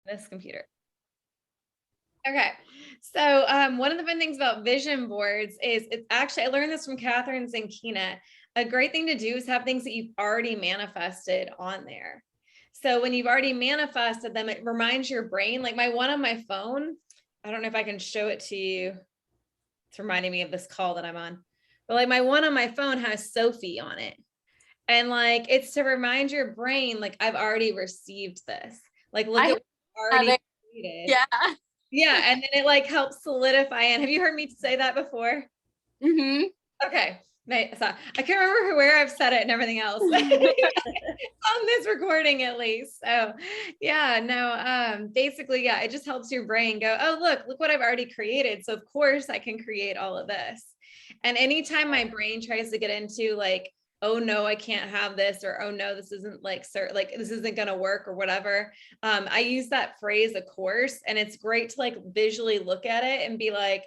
this computer. Okay. So one of the fun things about vision boards is it's actually, I learned this from Catherine Zankina. A great thing to do is have things that you've already manifested on there. So when you've already manifested them, it reminds your brain, like my one on my phone, I don't know if I can show it to you. It's reminding me of this call that I'm on. But like my one on my phone has Sophie on it. And like, it's to remind your brain, like I've already received this. Like, look at what I've already created. Yeah. Yeah. And then it like helps solidify. And have you heard me say that before? Mm-hmm. Okay. So I can't remember where I've said it and everything else on this recording, at least. So yeah, no, basically, yeah, it just helps your brain go, oh, look what I've already created. So of course I can create all of this. And anytime my brain tries to get into like, oh no, I can't have this, or oh no, this isn't like this isn't gonna work or whatever. I use that phrase, of course, and it's great to like visually look at it and be like,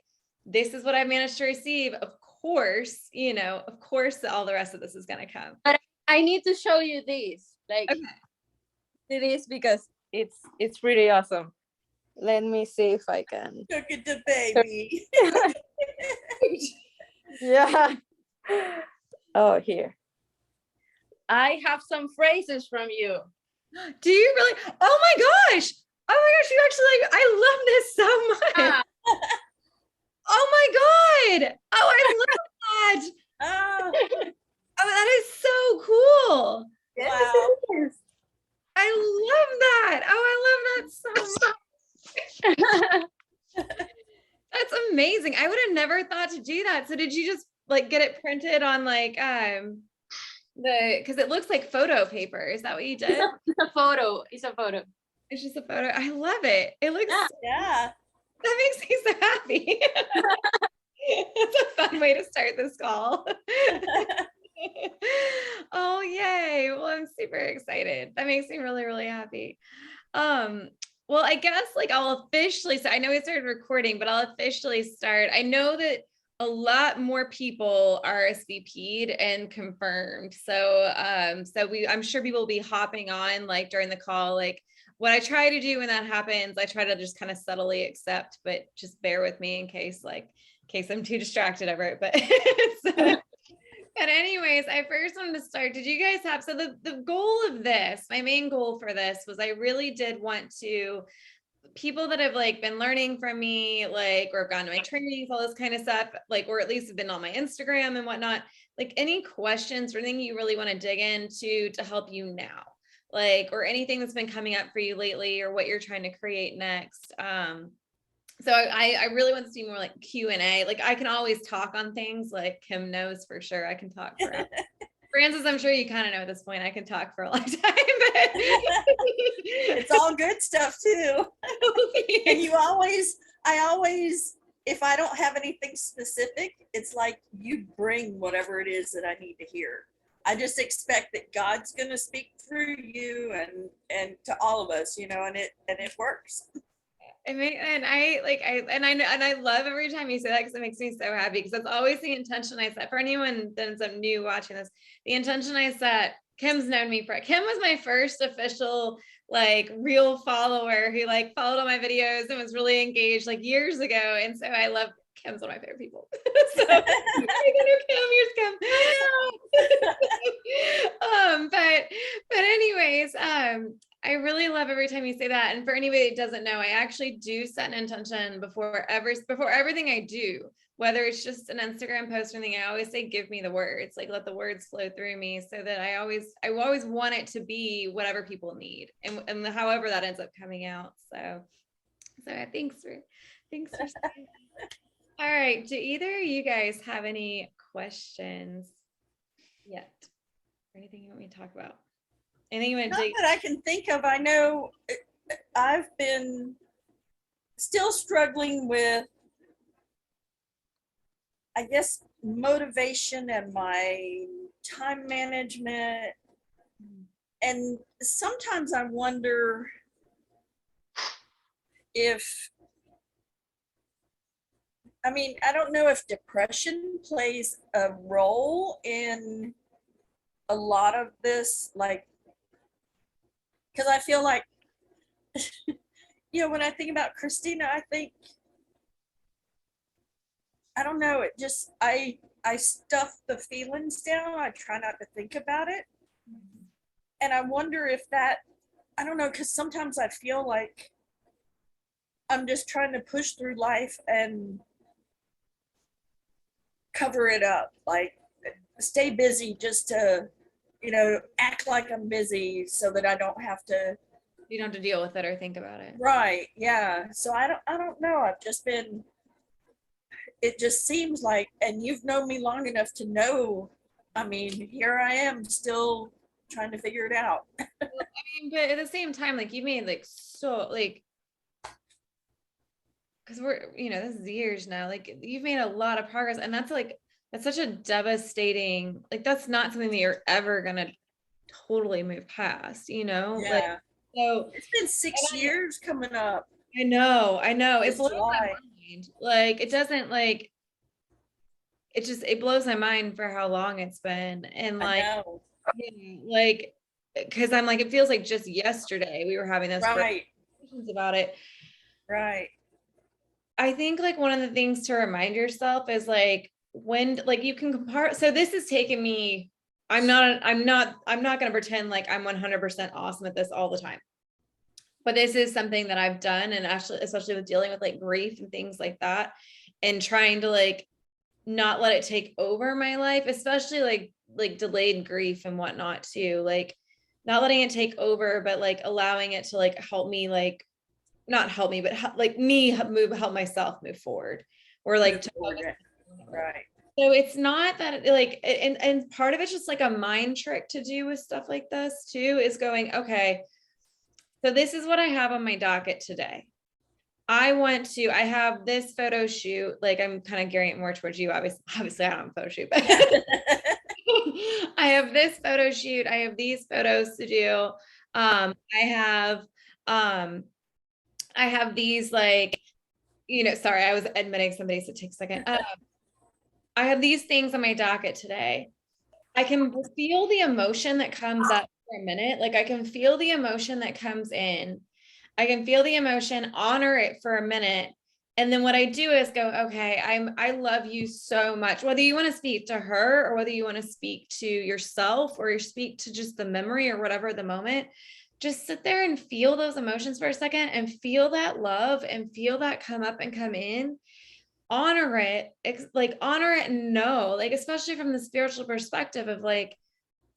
this is what I managed to receive. Of course, of course all the rest of this is gonna come. But I need to show you this. Like Okay. it is because it's really awesome. Let me see if I can. Look at the baby. Yeah. Oh, here. I have some phrases from you. Do you really? Oh my gosh. Oh my gosh, you actually I love this so much. Oh my God. Oh, I love that. Oh, Oh, that is so cool. wow. I love that. Oh, I love that so much. That's amazing. I would have never thought to do that. So did you just like get it printed on like because it looks like photo paper. Is that what you did? It's a photo. It's a photo. It's just a photo. I love it. It looks Yeah. that makes me so happy. It's a fun way to start this call. Oh, yay. Well, I'm super excited. That makes me really, really happy. Well, I guess like I'll officially, so I know we started recording, but I'll officially start. I know that a lot more people RSVP'd and confirmed. So, I'm sure people will be hopping on like during the call. Like what I try to do when that happens, I try to just kind of subtly accept, but just bear with me in case I'm too distracted over it. But anyways, I first wanted to start. Did you guys have, so the goal of this, my main goal for this was I really did want to, people that have like been learning from me, like, or have gone to my trainings, all this kind of stuff, like, or at least have been on my Instagram and whatnot, like any questions or anything you really want to dig into to help you now, like, or anything that's been coming up for you lately or what you're trying to create next. So I really want to see more like Q&A. Like I can always talk on things, like Kim knows for sure I can talk for Francis, I'm sure you kind of know at this point I can talk for a long time. But It's all good stuff too. And I always, if I don't have anything specific, it's like you bring whatever it is that I need to hear. I just expect that God's going to speak through you and to all of us, and it works. I love every time you say that because it makes me so happy because that's always the intention I set for anyone that's new watching this. The intention I set, Kim's known me for, Kim was my first official like real follower who like followed all my videos and was really engaged like years ago. And so I love Kim's one of my favorite people. So Kim, here's Kim. But anyways, I really love every time you say that. And for anybody that doesn't know, I actually do set an intention before everything I do, whether it's just an Instagram post or anything. I always say, give me the words, like let the words flow through me so that I always want it to be whatever people need and however that ends up coming out. So thanks for saying that. All right. Do either of you guys have any questions yet? Or anything you want me to talk about? Anything you want to Not that I can think of. I know I've been still struggling with, I guess, motivation and my time management. And sometimes I wonder if, I don't know if depression plays a role in a lot of this, like, because I feel like when I think about Christina, I think, I don't know, it just, I stuff the feelings down. I try not to think about it. And I wonder if that, I don't know, because sometimes I feel like I'm just trying to push through life and cover it up, like stay busy just to, act like I'm busy so that I don't have to. You don't have to deal with it or think about it. Right. Yeah. So I don't know. I've just been, it just seems like, and you've known me long enough to know, I mean, here I am still trying to figure it out. But at the same time, like you made like so like, because we're, this is years now, like you've made a lot of progress, and that's such a devastating, like that's not something that you're ever gonna totally move past, like, Yeah. so It's been 6 years coming up. I know it This blows my July. mind, like it doesn't, like it blows my mind for how long it's been, and I like, know. like, because I'm like, it feels like just yesterday we were having this Right. conversations about it. Right. I think like one of the things to remind yourself is like when, like you can compare. So this has taken me, I'm not going to pretend like I'm 100% awesome at this all the time. But this is something that I've done, and actually, especially with dealing with like grief and things like that, and trying to like not let it take over my life, especially like delayed grief and whatnot too. Like not letting it take over, but like allowing it to like help me, like not help me, but like me help myself move forward, or like Move to forward. Right. so it's not that like, and part of it's just like a mind trick to do with stuff like this too, is going, okay, so this is what I have on my docket today. I have this photo shoot, like I'm kind of gearing it more towards you. Obviously I don't have a photo shoot, but I have this photo shoot. I have these photos to do. I have, I have these like, sorry, I was admitting somebody, so it takes a second. I have these things on my docket today. I can feel the emotion that comes up for a minute. Like I can feel the emotion that comes in. I can feel the emotion, honor it for a minute. And then what I do is go, okay, I love you so much. Whether you want to speak to her, or whether you want to speak to yourself, or you speak to just the memory or whatever the moment, just sit there and feel those emotions for a second and feel that love and feel that come up and come in. Honor it, like honor it and know, like, especially from the spiritual perspective of like,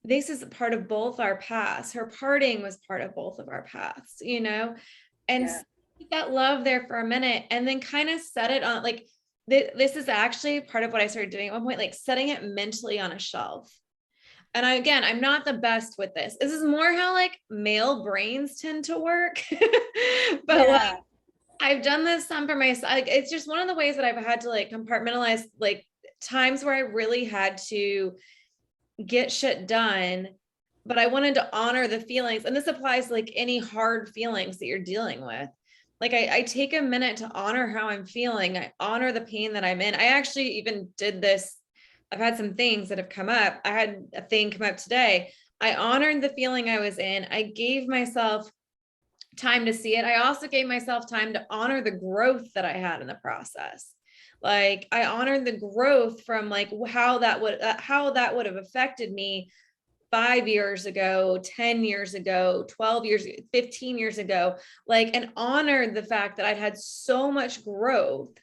this is a part of both our paths. Her parting was part of both of our paths, and Yeah. keep that love there for a minute, and then kind of set it on like, this is actually part of what I started doing at one point, like setting it mentally on a shelf. And I'm not the best with this. This is more how like male brains tend to work. But Yeah. like, I've done this some for myself. Like, it's just one of the ways that I've had to like compartmentalize like times where I really had to get shit done, but I wanted to honor the feelings. And this applies to like any hard feelings that you're dealing with. Like I take a minute to honor how I'm feeling. I honor the pain that I'm in. I actually even did this. I've had some things that have come up. I had a thing come up today. I honored the feeling I was in. I gave myself time to see it. I also gave myself time to honor the growth that I had in the process. Like I honored the growth from like how that would have affected me 5 years ago, 10 years ago, 12 years, 15 years ago, like, and honored the fact that I'd had so much growth,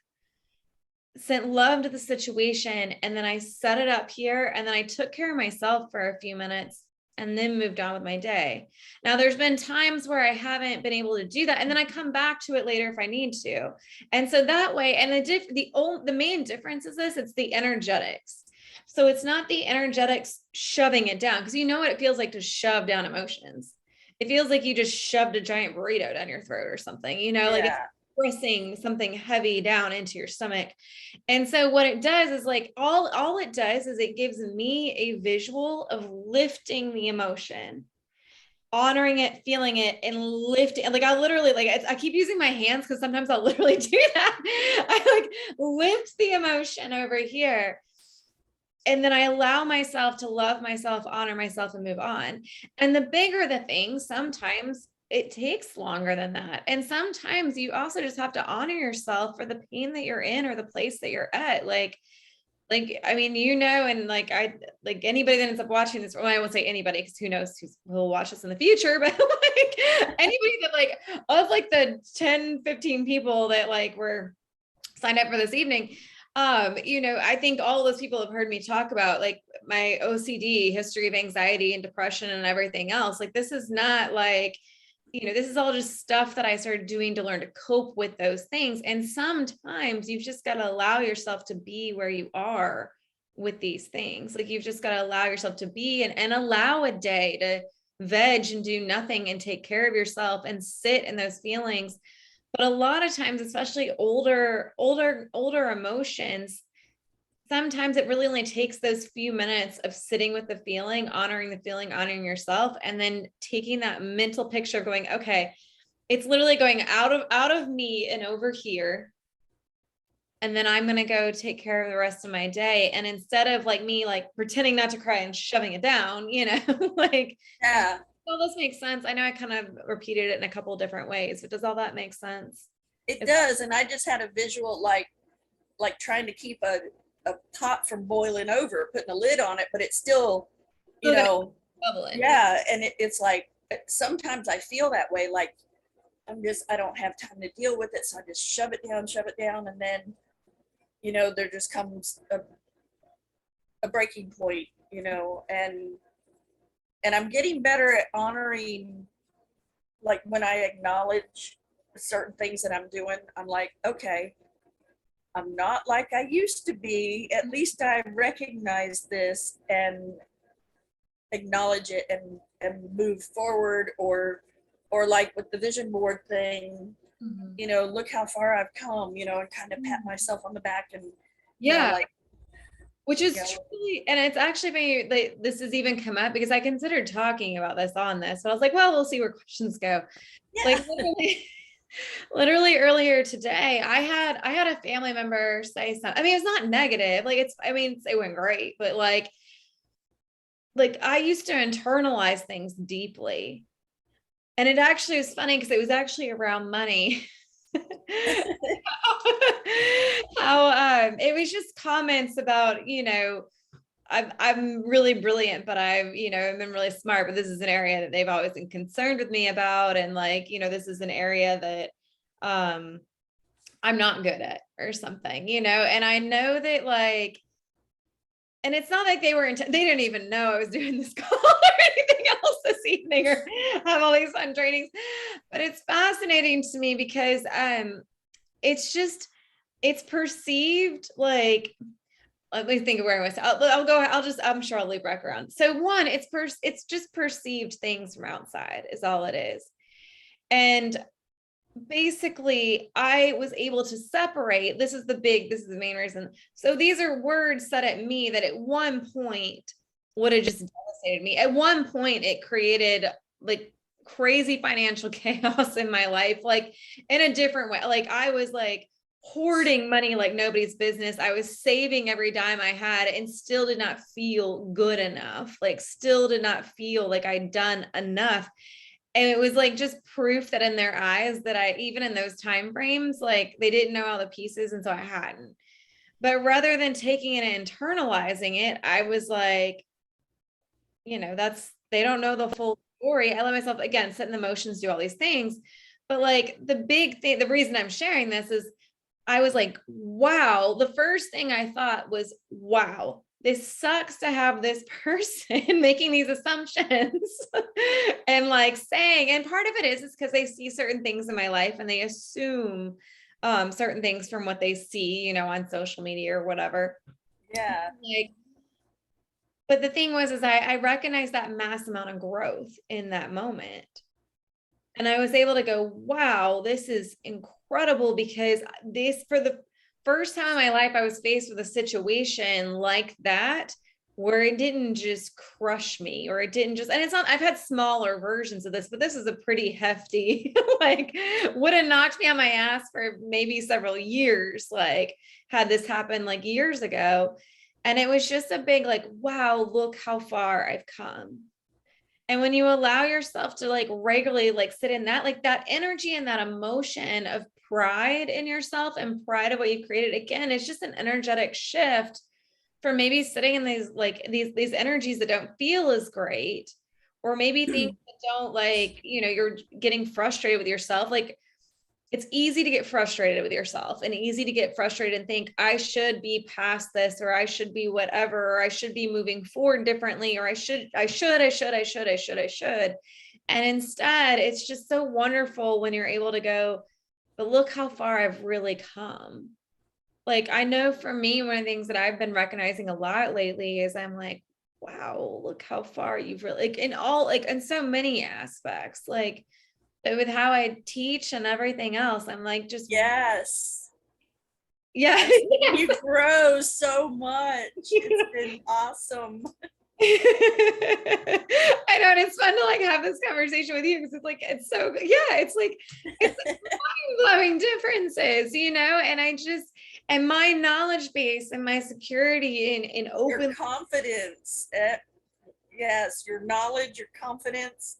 sent love to the situation, and then I set it up here, and then I took care of myself for a few minutes and then moved on with my day. Now there's been times where I haven't been able to do that, and then I come back to it later if I need to. And so that way, and the main difference is this, it's the energetics. So it's not the energetics shoving it down, because you know what it feels like to shove down emotions. It feels like you just shoved a giant burrito down your throat or something, like it's pressing something heavy down into your stomach. And so what it does is like all it does is it gives me a visual of lifting the emotion, honoring it, feeling it, and lifting. Like I literally, like I keep using my hands because sometimes I'll literally do that. I like lift the emotion over here, and then I allow myself to love myself, honor myself, and move on. And the bigger the thing, sometimes it takes longer than that. And sometimes you also just have to honor yourself for the pain that you're in or the place that you're at. I mean, and like anybody that ends up watching this, well, I won't say anybody because who knows who'll watch this in the future, but like anybody that like of like the 10, 15 people that like were signed up for this evening, I think all those people have heard me talk about like my OCD, history of anxiety and depression and everything else. Like, this is not like, this is all just stuff that I started doing to learn to cope with those things. And sometimes you've just got to allow yourself to be where you are with these things. Like, you've just got to allow yourself to be and allow a day to veg and do nothing and take care of yourself and sit in those feelings. But a lot of times, especially older emotions, sometimes it really only takes those few minutes of sitting with the feeling, honoring yourself, and then taking that mental picture going, okay, it's literally going out of me and over here. And then I'm going to go take care of the rest of my day. And instead of like me, like pretending not to cry and shoving it down, like, Yeah. well, this makes sense. I know I kind of repeated it in a couple of different ways, but does all that make sense? It does. And I just had a visual, like trying to keep a pot from boiling over, putting a lid on it, but it's still, bubbling. Yeah. And it's like, sometimes I feel that way. Like I don't have time to deal with it. So I just shove it down. And then, there just comes a breaking point, and I'm getting better at honoring, like when I acknowledge certain things that I'm doing, I'm like, okay, I'm not like I used to be. At least I recognize this and acknowledge it and move forward, or like with the vision board thing, look how far I've come, and kind of pat myself on the back and which is truly, and it's actually been like, this has even come up because I considered talking about this on this, but I was like, well, we'll see where questions go. Yeah. Like literally earlier today, I had a family member say something. I mean, it's not negative. Like it went great, but like I used to internalize things deeply. And it actually was funny because it was actually around money. How it was just comments about, I'm really brilliant, but I've been really smart, but this is an area that they've always been concerned with me about. And like, this is an area that I'm not good at or something, and I know that like, and it's not like they didn't even know I was doing this call or anything else this evening or have all these fun trainings, but it's fascinating to me because it's perceived like, let me think of where I was. I'm sure I'll loop back around. So one, it's just perceived things from outside is all it is. And basically I was able to separate, this is the main reason. So these are words said at me that at one point would have just devastated me. At one point it created like crazy financial chaos in my life, like in a different way. Like I was like hoarding money like nobody's business. I was saving every dime I had and still did not feel good enough, like still did not feel like I'd done enough. And it was like just proof that in their eyes that I, even in those time frames, like they didn't know all the pieces. And so I hadn't. But rather than taking it and internalizing it, I was like, they don't know the full story. I let myself, again, set in the motions, do all these things. But like the big thing, the reason I'm sharing this is I was like, wow. The first thing I thought was, wow, this sucks to have this person making these assumptions and like saying, and part of it is because they see certain things in my life and they assume certain things from what they see, on social media or whatever. Yeah. Like, but the thing was, is I recognized that mass amount of growth in that moment. And I was able to go, wow, this is incredible, because for the first time in my life, I was faced with a situation like that, where it didn't just crush me, or it didn't just, and it's not, I've had smaller versions of this, but this is a pretty hefty, like would have knocked me on my ass for maybe several years, like had this happened like years ago. And it was just a big, like, wow, look how far I've come. And when you allow yourself to like regularly like sit in that, like that energy and that emotion of pride in yourself and pride of what you created, again, it's just an energetic shift for maybe sitting in these like these energies that don't feel as great, or maybe things that don't like, you know, you're getting frustrated with yourself. Like it's easy to get frustrated with yourself and easy to get frustrated and think I should be past this, or I should be whatever, or I should be moving forward differently, or I should. And instead, it's just so wonderful when you're able to go, but look how far I've really come. Like, I know for me, one of the things that I've been recognizing a lot lately is I'm like, wow, look how far you've really, like in all, like in so many aspects, like with how I teach and everything else, I'm like, just, Yes. yeah. I've seen you grow so much. It's been awesome. I know, and it's fun to like have this conversation with you because it's like it's so yeah, it's like mind-blowing differences, you know, and I just and my knowledge base and my security in Your open confidence. Yes, your knowledge, your confidence.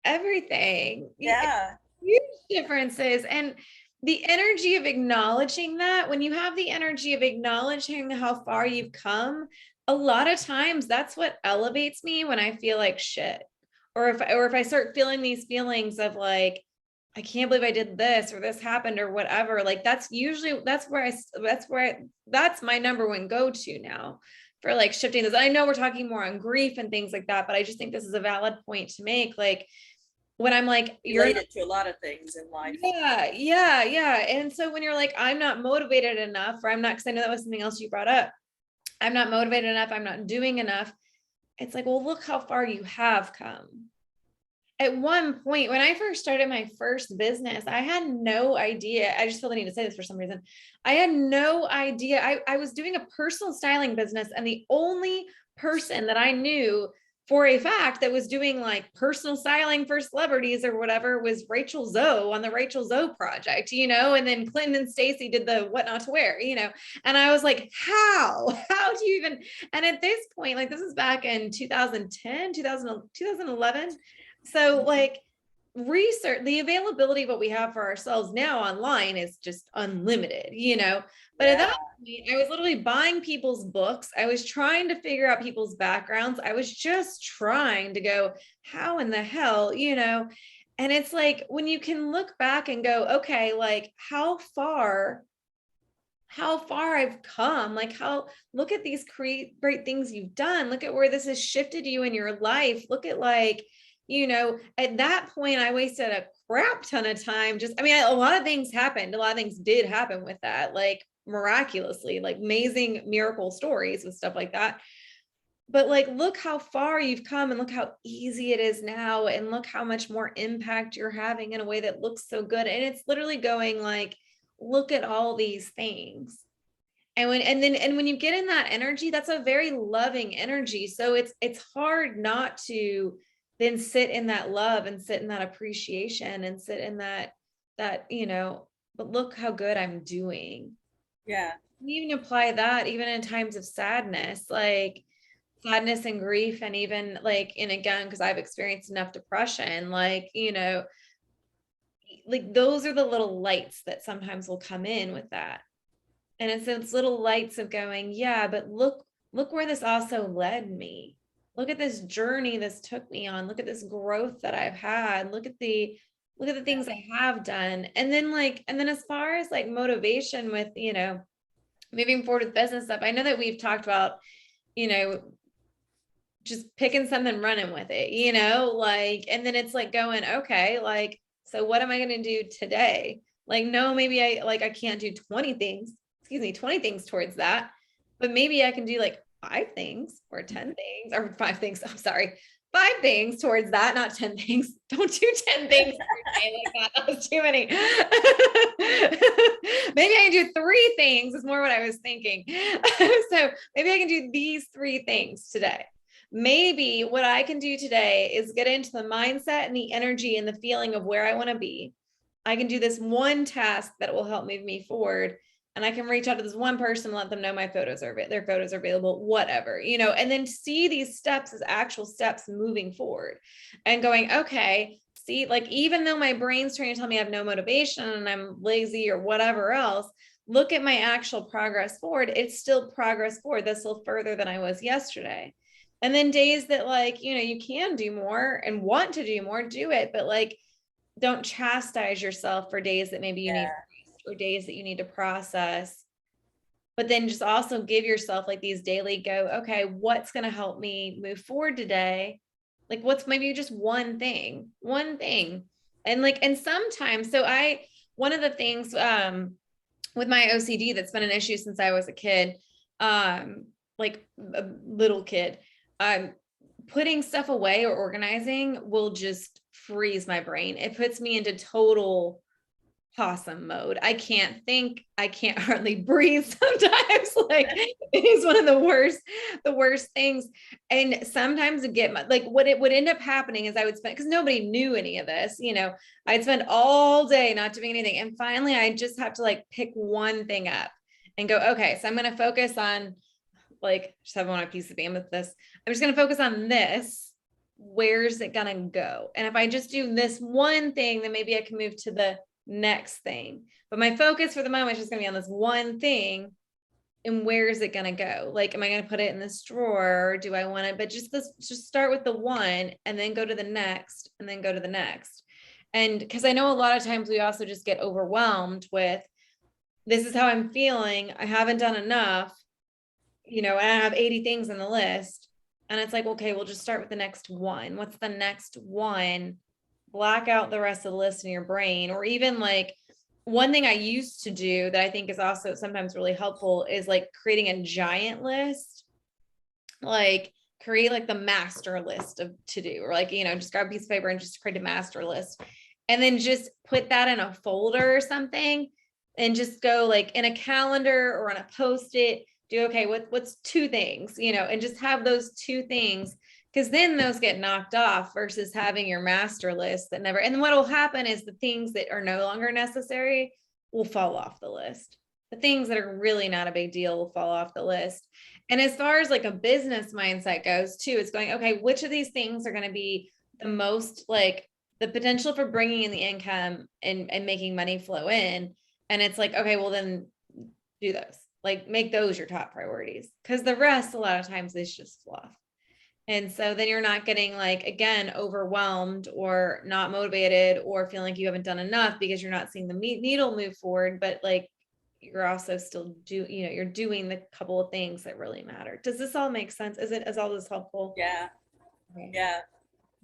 everything. Yeah. Huge differences. And the energy of acknowledging that, when you have the energy of acknowledging how far you've come, a lot of times that's what elevates me when I feel like shit. Or if I start feeling these feelings of like, I can't believe I did this or this happened or whatever. Like that's usually that's my number one go-to now for like shifting this. I know we're talking more on grief and things like that, but I just think this is a valid point to make. Like when I'm like, you're Related to a lot of things in life. yeah. And so when you're like, I'm not motivated enough, or I'm not, because I know that was something else you brought up. I'm not motivated enough. I'm not doing enough. It's like, well, look how far you have come. At one point, when I first started my first business, I had no idea. I just feel the need to say this for some reason. I had no idea. I was doing a personal styling business, and the only person that I knew for a fact that was doing like personal styling for celebrities or whatever was Rachel Zoe on the Rachel Zoe project, you know, and then Clinton and Stacy did the what not to wear, you know, and I was like, how do you even, and at this point, like this is back in 2010, 2011. So like research, the availability of what we have for ourselves now online is just unlimited, you know, but at that point, I was literally buying people's books. I was trying to figure out people's backgrounds. I was just trying to go, how in the hell, you know? And it's like, when you can look back and go, okay, like how far I've come, like how, look at these great things you've done. Look at where this has shifted you in your life. Look at like, you know, at that point, I wasted a crap ton of time. Just, I mean, a lot of things happened. A lot of things did happen with that, like miraculously, like amazing miracle stories with stuff like that. But like, look how far you've come and look how easy it is now. And look how much more impact you're having in a way that looks so good. And it's literally going like, look at all these things. And when you get in that energy, that's a very loving energy. So it's hard not to then sit in that love and sit in that appreciation and sit in that, you know, but look how good I'm doing. Yeah. You even apply that even in times of sadness, like sadness and grief, and even like, and again, because I've experienced enough depression, like, you know, like those are the little lights that sometimes will come in with that. And it's those little lights of going, yeah, but look where this also led me. Look at this journey this took me on. Look at this growth that I've had. Look at the things I have done. And then as far as like motivation with, you know, moving forward with business stuff, I know that we've talked about, you know, just picking something, running with it, you know, like, and then it's like going, okay, like, so what am I going to do today? Like, no, maybe I can't do 20 things towards that, but maybe I can do like 5 things or 10 things or 5 things. I'm sorry, 5 things towards that, not 10 things. Don't do 10 things every day like that. That was too many. Maybe I can do 3 things is more what I was thinking. So maybe I can do these 3 things today. Maybe what I can do today is get into the mindset and the energy and the feeling of where I want to be. I can do this one task that will help move me forward. and I can reach out to this one person, let them know their photos are available, whatever, and then see these steps as actual steps moving forward and going, okay, see, like, even though my brain's trying to tell me I have no motivation and I'm lazy or whatever else, look at my actual progress forward. It's still progress forward. That's still further than I was yesterday. And then days that, like, you can do more and want to do more, do it, but like, don't chastise yourself for days that maybe you need or days that you need to process. But then just also give yourself like these daily okay, what's going to help me move forward today? Like, what's maybe just one thing. And like, and sometimes, one of the things with my OCD that's been an issue since I was a kid, like a little kid, putting stuff away or organizing will just freeze my brain. It puts me into total possum mode. I can't think, I can't hardly breathe sometimes. Like, it is one of the worst things. And sometimes what it would end up happening is I would spend, because nobody knew any of this, I'd spend all day not doing anything. And finally I just have to like pick one thing up and go, okay, so I'm going to focus on, like, just have one piece of amethyst. I'm just going to focus on this. Where's it going to go? And if I just do this one thing, then maybe I can move to the next thing. But my focus for the moment is just going to be on this one thing. And where is it going to go? Like, am I going to put it in this drawer? Or do I want it? But just start with the one and then go to the next and then go to the next. And because I know a lot of times we also just get overwhelmed with, this is how I'm feeling. I haven't done enough. And I have 80 things on the list. And it's like, okay, we'll just start with the next one. What's the next one? Black out the rest of the list in your brain. Or even like, one thing I used to do that I think is also sometimes really helpful is like creating a giant list. Like, create like the master list of to do, or like, just grab a piece of paper and just create a master list. And then just put that in a folder or something and just go like in a calendar or on a Post-it. Do, okay, what's two things, and just have those two things, because then those get knocked off versus having your master list that never, and what will happen is the things that are no longer necessary will fall off the list. The things that are really not a big deal will fall off the list. And as far as like a business mindset goes too, it's going, okay, which of these things are going to be the most, like, the potential for bringing in the income and making money flow in. And it's like, okay, well then do those. Like, make those your top priorities, because the rest a lot of times is just fluff. And so then you're not getting, like, again, overwhelmed or not motivated or feeling like you haven't done enough because you're not seeing the needle move forward, but like, you're also still you're doing the couple of things that really matter. Does this all make sense? Is all this helpful? Yeah. Okay. Yeah.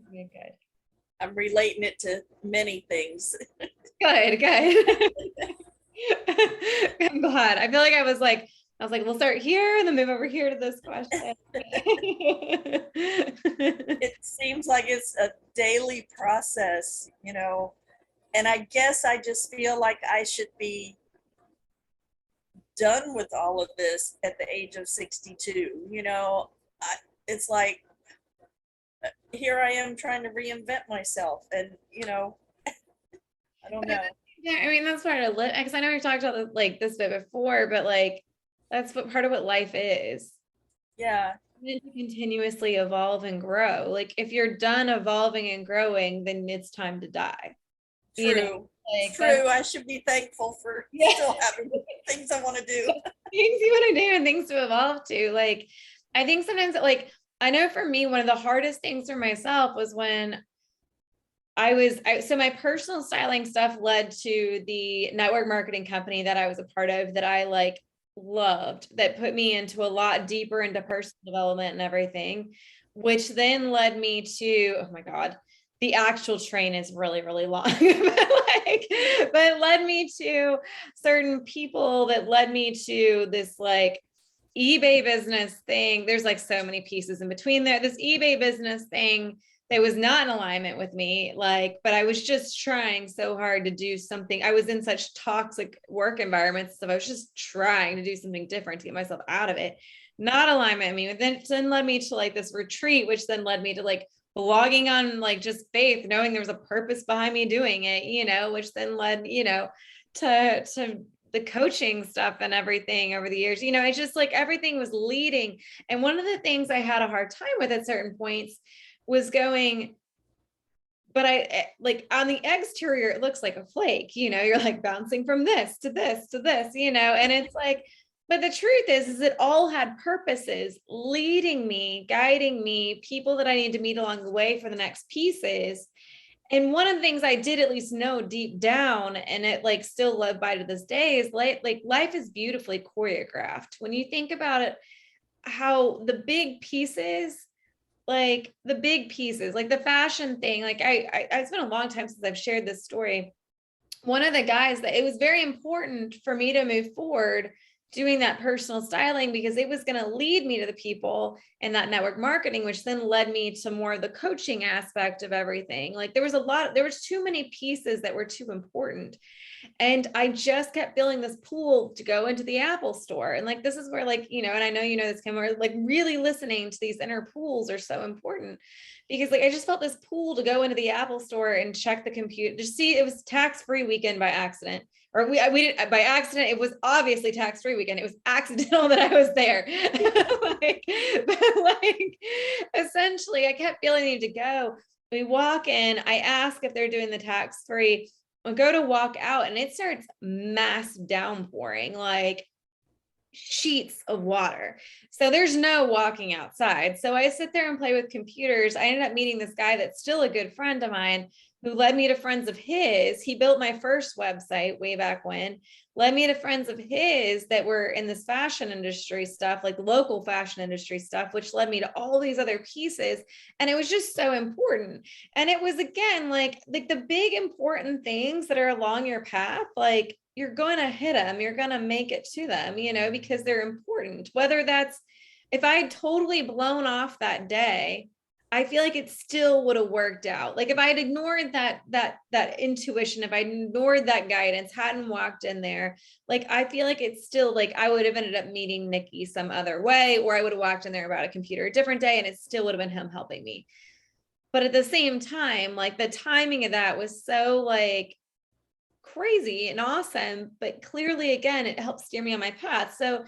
Okay, good. I'm relating it to many things. Good. I'm glad. I feel like I was like, we'll start here and then move over here to this question. It seems like it's a daily process, and I guess I just feel like I should be done with all of this at the age of 62. It's like, here I am trying to reinvent myself, and I don't know. Yeah, I mean, that's part of it, because I know we've talked about this bit before, but like, that's part of what life is. Yeah. To continuously evolve and grow. Like, if you're done evolving and growing, then it's time to die. True. True. I should be thankful for still having things I want to do. Things you want to do and things to evolve to. Like, I think sometimes, like, I know for me, one of the hardest things for myself was when so my personal styling stuff led to the network marketing company that I was a part of, that I loved, that put me into a lot deeper into personal development and everything, which then led me to, oh my God, the actual train is really, really long, but led me to certain people that led me to this eBay business thing. There's so many pieces in between there. This eBay business thing that was not in alignment with me, but I was just trying so hard to do something. I was in such toxic work environments, so I was just trying to do something different to get myself out of it. Not alignment with me. But then led me to this retreat, which then led me to blogging on just faith, knowing there was a purpose behind me doing it, which then led, to the coaching stuff and everything over the years. It's just like everything was leading. And one of the things I had a hard time with at certain points was going, but I like on the exterior, it looks like a flake, you're like bouncing from this to this to this, and it's like, but the truth is it all had purposes leading me, guiding me, people that I need to meet along the way for the next pieces. And one of the things I did at least know deep down, and it like still live by to this day, is like life is beautifully choreographed. When you think about it, how the big pieces, like the fashion thing, like it's been a long time since I've shared this story. One of the guys that it was very important for me to move forward doing that personal styling, because it was going to lead me to the people and that network marketing, which then led me to more of the coaching aspect of everything. Like there was too many pieces that were too important. And I just kept feeling this pull to go into the Apple store. And like, this is where like, and I know, this, Kim, where like really listening to these inner pulls are so important, because like, I just felt this pull to go into the Apple store and check the computer to see. It was tax-free weekend by accident, or we didn't by accident. It was obviously tax-free weekend. It was accidental that I was there. But like, essentially I kept feeling the need to go. We walk in, I ask if they're doing the tax-free. I go to walk out and it starts mass downpouring, like sheets of water. So there's no walking outside. So I sit there and play with computers. I ended up meeting this guy that's still a good friend of mine, who led me to friends of his. He built my first website way back when, led me to friends of his that were in this fashion industry stuff, like local fashion industry stuff, which led me to all these other pieces. And it was just so important. And it was, again, like the big important things that are along your path, like you're going to hit them, you're going to make it to them, because they're important. Whether that's, if I had totally blown off that day, I feel like it still would have worked out. Like if I had ignored that intuition, if I ignored that guidance, hadn't walked in there, like I feel like it's still like I would have ended up meeting Nikki some other way, or I would have walked in there about a computer a different day, and it still would have been him helping me. But at the same time, like the timing of that was so like crazy and awesome, but clearly, again, it helped steer me on my path. So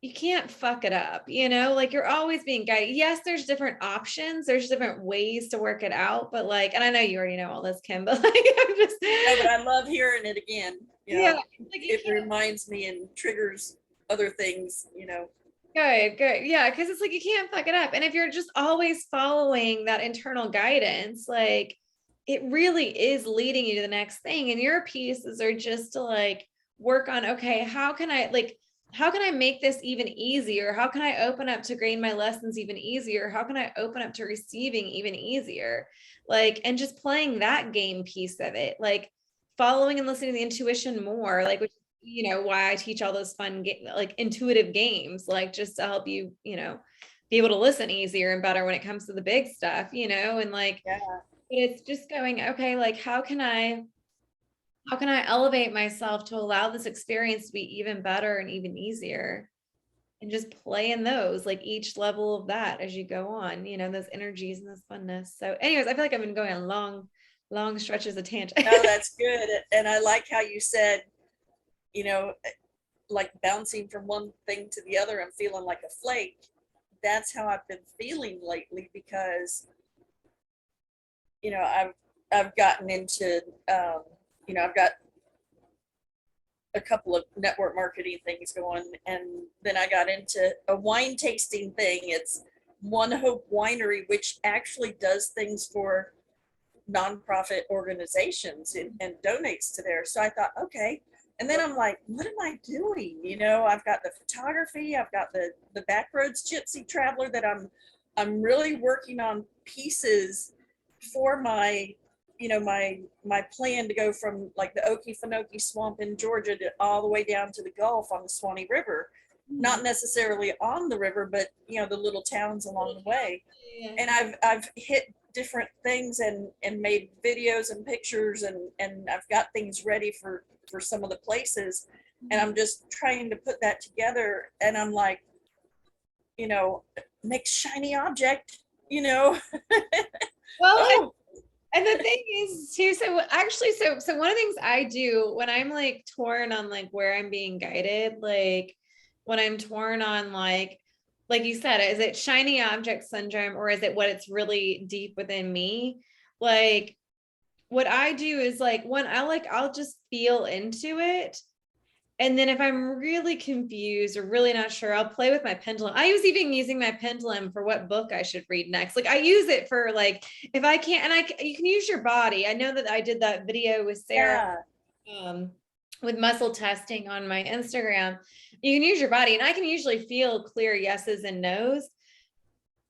you can't fuck it up, like you're always being guided. Yes, there's different options, there's different ways to work it out, but like, and I know you already know all this, Kim, but like I'm just No, but I love hearing it again. Yeah, like it reminds me and triggers other things, Good. Yeah, because it's like you can't fuck it up. And if you're just always following that internal guidance, like it really is leading you to the next thing. And your pieces are just to like work on, okay, how can I make this even easier? How can I open up to gain my lessons even easier? How can I open up to receiving even easier? Like, and just playing that game piece of it, like following and listening to the intuition more, like, which, why I teach all those fun, like intuitive games, like just to help you, be able to listen easier and better when it comes to the big stuff, and like, yeah. It's just going, okay, like, how can I elevate myself to allow this experience to be even better and even easier, and just play in those, like each level of that as you go on, those energies and this funness. So anyways, I feel like I've been going on long stretches of tangent. No, that's good. And I like how you said, like bouncing from one thing to the other and feeling like a flake. That's how I've been feeling lately, because I've gotten into I've got a couple of network marketing things going, and then I got into a wine tasting thing. It's One Hope Winery, which actually does things for nonprofit organizations and donates to there. So I thought, okay. And then I'm like, what am I doing? I've got the photography, I've got the Backroads Gypsy Traveler that I'm really working on pieces for my my plan to go from like the Okefenokee Swamp in Georgia to all the way down to the Gulf on the Swanee River. Not necessarily on the river, but the little towns along the way. Yeah. And I've hit different things and made videos and pictures, and I've got things ready for some of the places, and I'm just trying to put that together. And I'm like, next shiny object, Well, oh. And the thing is too, so actually, so one of the things I do when I'm like torn on like where I'm being guided, like when I'm torn on like you said, is it shiny object syndrome or is it what it's really deep within me? Like what I do is like when I'll just feel into it. And then if I'm really confused or really not sure, I'll play with my pendulum. I was even using my pendulum for what book I should read next. Like I use it for like, if I can't, and you can use your body. I know that I did that video with Sarah, with muscle testing on my Instagram. You can use your body and I can usually feel clear yeses and nos.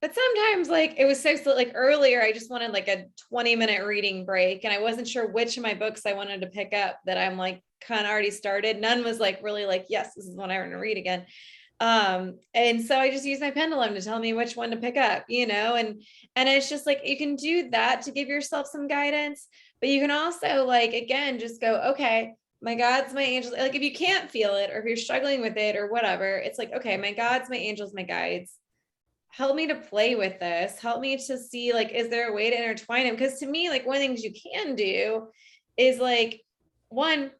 But sometimes like it was so like earlier, I just wanted like a 20-minute reading break and I wasn't sure which of my books I wanted to pick up that I'm like kind of already started. None was like really like, yes, this is what I want to read again. And so I just used my pendulum to tell me which one to pick up, and it's just like, you can do that to give yourself some guidance, but you can also like, again, just go, okay, my God's my angels. Like if you can't feel it or if you're struggling with it or whatever, it's like, okay, my God's my angels, my guides, help me to play with this, help me to see like, is there a way to intertwine them? Because to me, like one of the things you can do is like, one,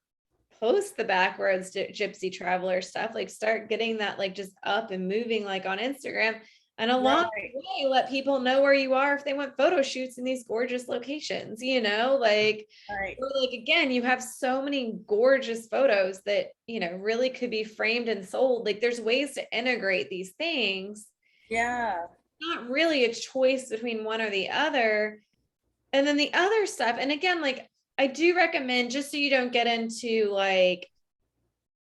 post the backwards gypsy traveler stuff, like start getting that like just up and moving like on Instagram, and along the way let people know where you are if they want photo shoots in these gorgeous locations, like or like again, you have so many gorgeous photos that really could be framed and sold. Like there's ways to integrate these things. Yeah. Not really a choice between one or the other. And then the other stuff, and again, like I do recommend, just so you don't get into like,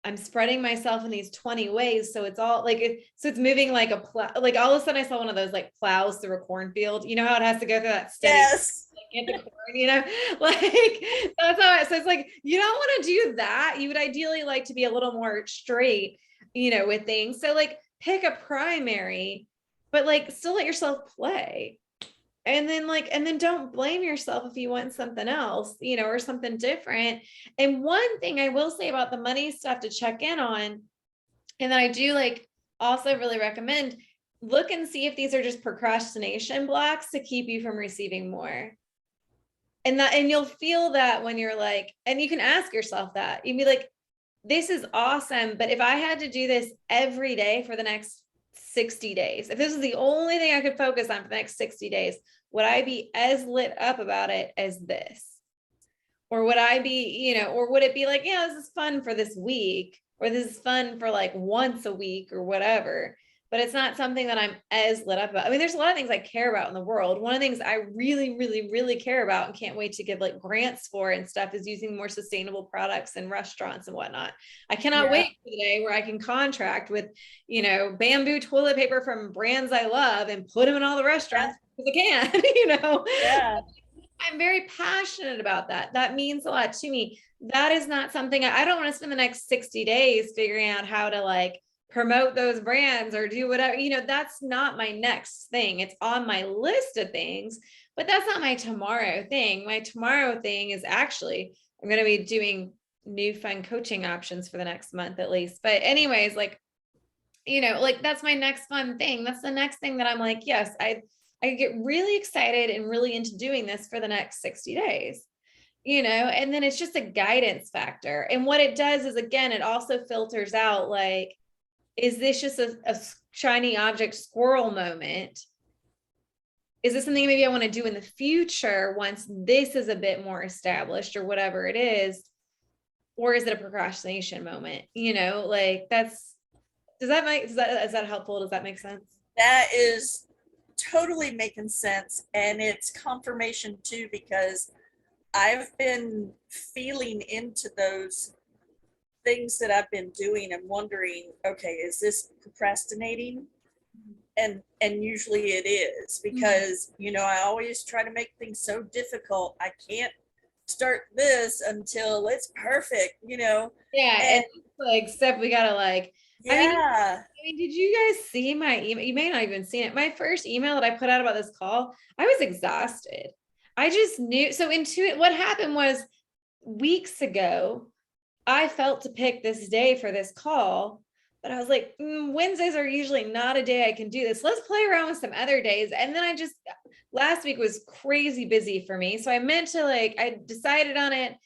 I'm spreading myself in these 20 ways. So it's all like, so it's moving like a plow, like all of a sudden I saw one of those like plows through a cornfield. You know how it has to go through that steady, Yes. like, get the corn, like that's how so it's like, you don't want to do that. You would ideally like to be a little more straight, with things. So like pick a primary, but like still let yourself play. And then don't blame yourself if you want something else, or something different. And one thing I will say about the money stuff to check in on, and that I do like also really recommend, look and see if these are just procrastination blocks to keep you from receiving more. And you'll feel that when you're like, and you can ask yourself that. You'd be like, this is awesome, but if I had to do this every day for the next 60 days, if this is the only thing I could focus on for the next 60 days, would I be as lit up about it as this? Or would I be, or would it be like, yeah, this is fun for this week, or this is fun for like once a week or whatever, but it's not something that I'm as lit up about. I mean, there's a lot of things I care about in the world. One of the things I really, really, really care about and can't wait to give like grants for and stuff is using more sustainable products in restaurants and whatnot. I cannot wait for the day where I can contract with, bamboo toilet paper from brands I love and put them in all the restaurants because I can, Yeah. I'm very passionate about that. That means a lot to me. That is not something I don't want to spend the next 60 days figuring out how to like promote those brands or do whatever, that's not my next thing. It's on my list of things, but that's not my tomorrow thing. My tomorrow thing is actually, I'm going to be doing new fun coaching options for the next month at least. But anyways, like, like that's my next fun thing. That's the next thing that I'm like, yes, I get really excited and really into doing this for the next 60 days, and then it's just a guidance factor. And what it does is, again, it also filters out like, is this just a shiny object squirrel moment? Is this something maybe I want to do in the future once this is a bit more established or whatever it is? Or is it a procrastination moment? Like is that helpful? Does that make sense? That is totally making sense. And it's confirmation too, because I've been feeling into those things that I've been doing and wondering, okay, is this procrastinating? And usually it is, because I always try to make things so difficult. I can't start this until it's perfect, Yeah, and like except we gotta like I mean, did you guys see my email? You may not even seen it. My first email that I put out about this call, I was exhausted. I just knew. So what happened was weeks ago, I felt to pick this day for this call, but I was like, Wednesdays are usually not a day I can do this. Let's play around with some other days. And then last week was crazy busy for me. So I meant to I decided on it.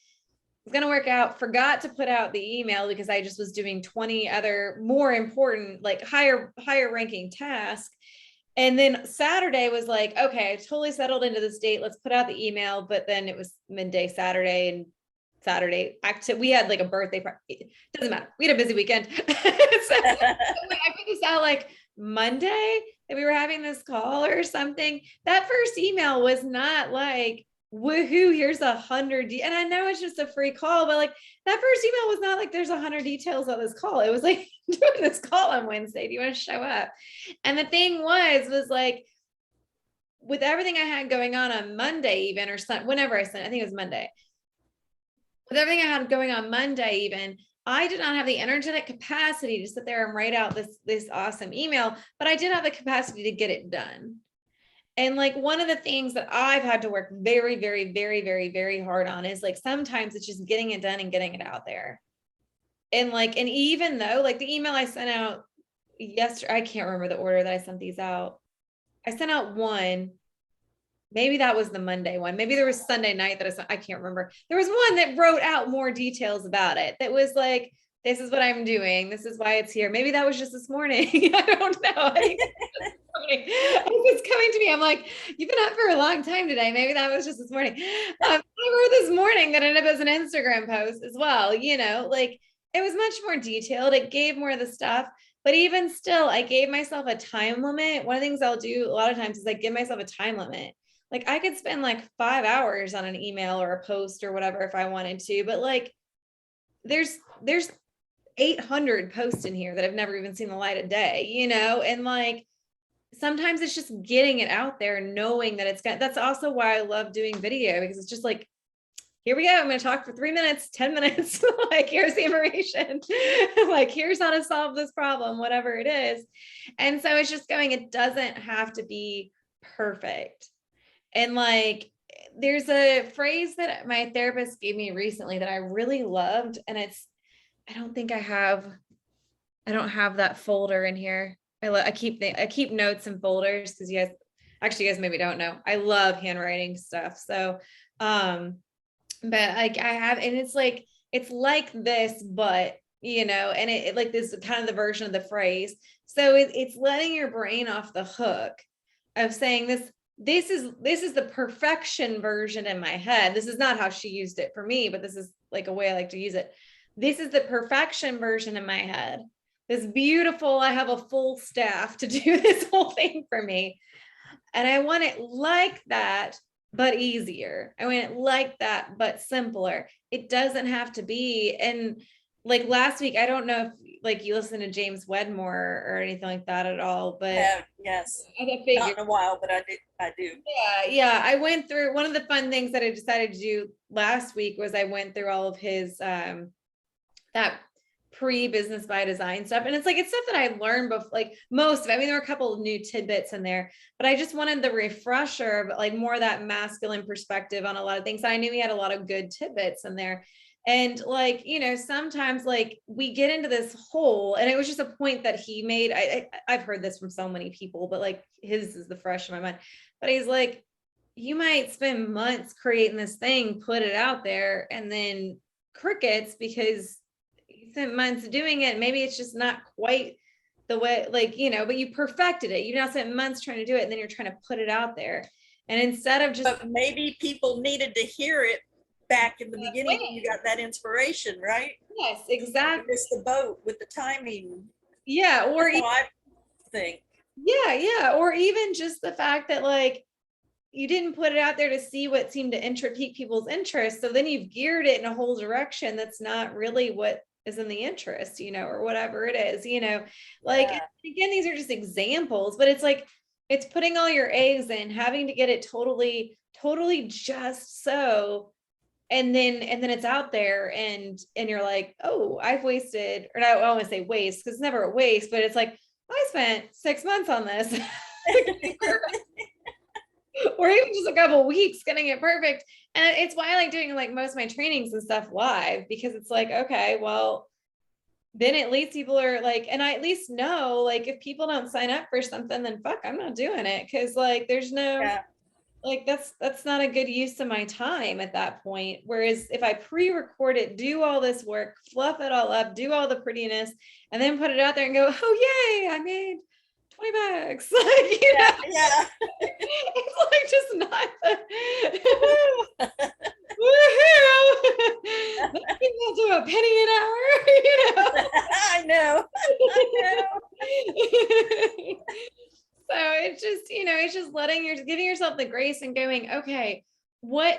It's going to work out. Forgot to put out the email because I just was doing 20 other more important, higher ranking tasks. And then Saturday was like, okay, I totally settled into this date. Let's put out the email. But then it was midday Saturday, and Saturday we had a birthday party. It doesn't matter. We had a busy weekend. So I put this out Monday that we were having this call or something. That first email was not woohoo, here's 100. And I know it's just a free call, but that first email was not there's 100 details on this call. It was doing this call on Wednesday. Do you want to show up? And the thing was with everything I had going on Monday, even, or whenever I sent, I think it was Monday. With everything I had going on Monday, even, I did not have the energetic capacity to sit there and write out this awesome email, but I did have the capacity to get it done. And one of the things that I've had to work very, very, very, very, very hard on is sometimes it's just getting it done and getting it out there. And and even though the email I sent out yesterday, I can't remember the order that I sent these out. I sent out one. Maybe that was the Monday one. Maybe there was Sunday night that I can't remember. There was one that wrote out more details about it. That was this is what I'm doing. This is why it's here. Maybe that was just this morning. I don't know. I think it's coming to me. I'm like, you've been up for a long time today. Maybe that was just this morning. I wrote this morning that ended up as an Instagram post as well. It was much more detailed. It gave more of the stuff. But even still, I gave myself a time limit. One of the things I'll do a lot of times is I give myself a time limit. I could spend 5 hours on an email or a post or whatever if I wanted to, but there's 800 posts in here that I've never even seen the light of day, and sometimes it's just getting it out there, knowing that that's also why I love doing video, because it's just here we go. I'm going to talk for 3 minutes, 10 minutes. Here's the information. Here's how to solve this problem, whatever it is. And so it's just it doesn't have to be perfect. And there's a phrase that my therapist gave me recently that I really loved. And I don't have that folder in here. I keep notes and folders because you guys maybe don't know. I love handwriting stuff. So, but I have, and it's like this, but and it this is kind of the version of the phrase. So it's letting your brain off the hook of saying this is the perfection version in my head. This is not how she used it for me, but this is a way I like to use it. This is the perfection version in my head. This beautiful, I have a full staff to do this whole thing for me. And I want it like that, but easier. I want it like that, but simpler. It doesn't have to be. And last week, I don't know if you listen to James Wedmore or anything like that at all, but yes, I figured. Not in a while, but I do. Yeah. I went through, one of the fun things that I decided to do last week was I went through all of his, that pre-business by design stuff. And it's stuff that I learned before, most of it. I mean, there were a couple of new tidbits in there, but I just wanted the refresher, but more of that masculine perspective on a lot of things. I knew he had a lot of good tidbits in there. And sometimes we get into this hole, and it was just a point that he made. I've heard this from so many people, but his is the fresh in my mind. But he's you might spend months creating this thing, put it out there, and then crickets because you spent months doing it. Maybe it's just not quite the way, but you perfected it. You now spent months trying to do it, and then you're trying to put it out there. And instead of just, but maybe people needed to hear it back in the beginning when you got that inspiration, right? Yes, exactly. You missed the boat with the timing. Yeah, or I think. Yeah, or even just the fact that you didn't put it out there to see what seemed to pique people's interest. So then you've geared it in a whole direction that's not really what is in the interest, or whatever it is, again, these are just examples, but it's putting all your eggs in, having to get it totally just so. And then it's out there, and you're oh, I've wasted, or I don't want to say waste because it's never a waste, but it's I spent 6 months on this, or even just a couple of weeks getting it perfect. And it's why I like doing most of my trainings and stuff live, because it's okay, well, then at least people are like, and I at least know, like, if people don't sign up for something, then fuck, I'm not doing it. Cause like, there's no, Yeah. like, that's not a good use of my time at that point. Whereas if I pre-record it, do all this work, fluff it all up, do all the prettiness, and then put it out there and go, oh yay, I made 20 bucks. Like, you know, Yeah. it's like just not the woohoo. Let's get that to a penny an hour, you know. I know. I know. So it's just, you know, it's just giving yourself the grace and going, okay,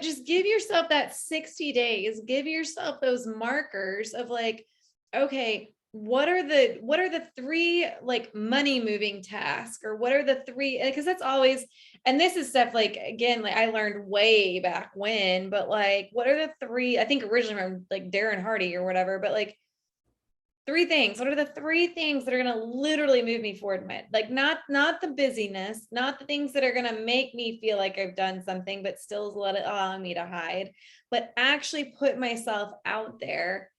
just give yourself that 60 days, give yourself those markers of like, okay, what are the three like money moving tasks, or what are the three, because that's always, and this is stuff like, again, like I learned way back when, but like, what are the three, I think originally from like Darren Hardy or whatever, but like, three things. What are the three things that are going to literally move me forward? Like not the busyness, not the things that are going to make me feel like I've done something, but still allowing me to hide, but actually put myself out there,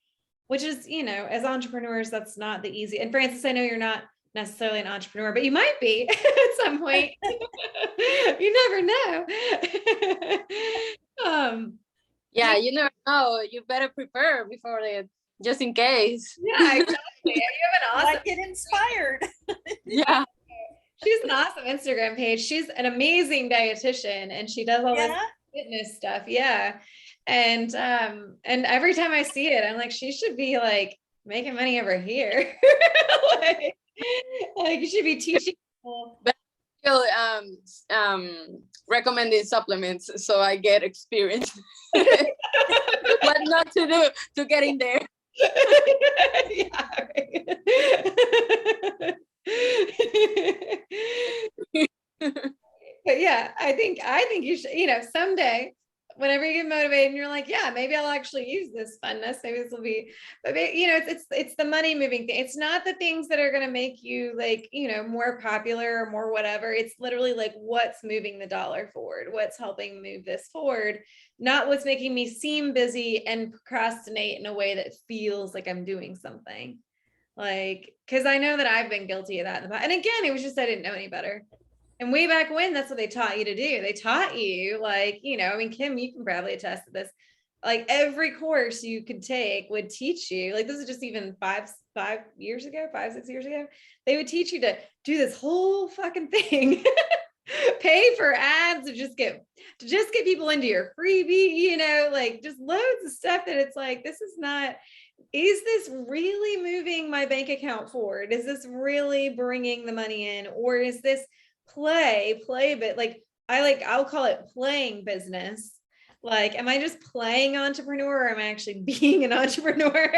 which is, you know, as entrepreneurs, that's not the easy. And Frances, I know you're not necessarily an entrepreneur, but you might be at some point. You never know. Yeah, you never know. You better prepare before it, just in case. Yeah, exactly. You have an awesome. Might get inspired. Yeah. She's an awesome Instagram page. She's an amazing dietitian, and she does all this fitness stuff. Yeah. And every time I see it, I'm like, she should be like making money over here. like you should be teaching people. Still recommending supplements so I get experience. What not to do to get in there. Yeah, right. But yeah, I think you should, you know, someday, whenever you get motivated and you're like, yeah, maybe I'll actually use this funness. Maybe this will be, but you know, it's the money moving thing. It's not the things that are going to make you like, you know, more popular or more whatever. It's literally like what's moving the dollar forward, what's helping move this forward, not what's making me seem busy and procrastinate in a way that feels like I'm doing something. Like, because I know that I've been guilty of that in the past. And again, it was just I didn't know any better. And way back when, that's what they taught you to do. They taught you, like, you know, I mean, Kim, you can probably attest to this. Like every course you could take would teach you, like, this is just even 6 years ago, they would teach you to do this whole fucking thing, pay for ads to just get people into your freebie, you know, like just loads of stuff that it's like, is this really moving my bank account forward? Is this really bringing the money in? Or is this play, but like, I'll call it playing business. Like, am I just playing entrepreneur, or am I actually being an entrepreneur?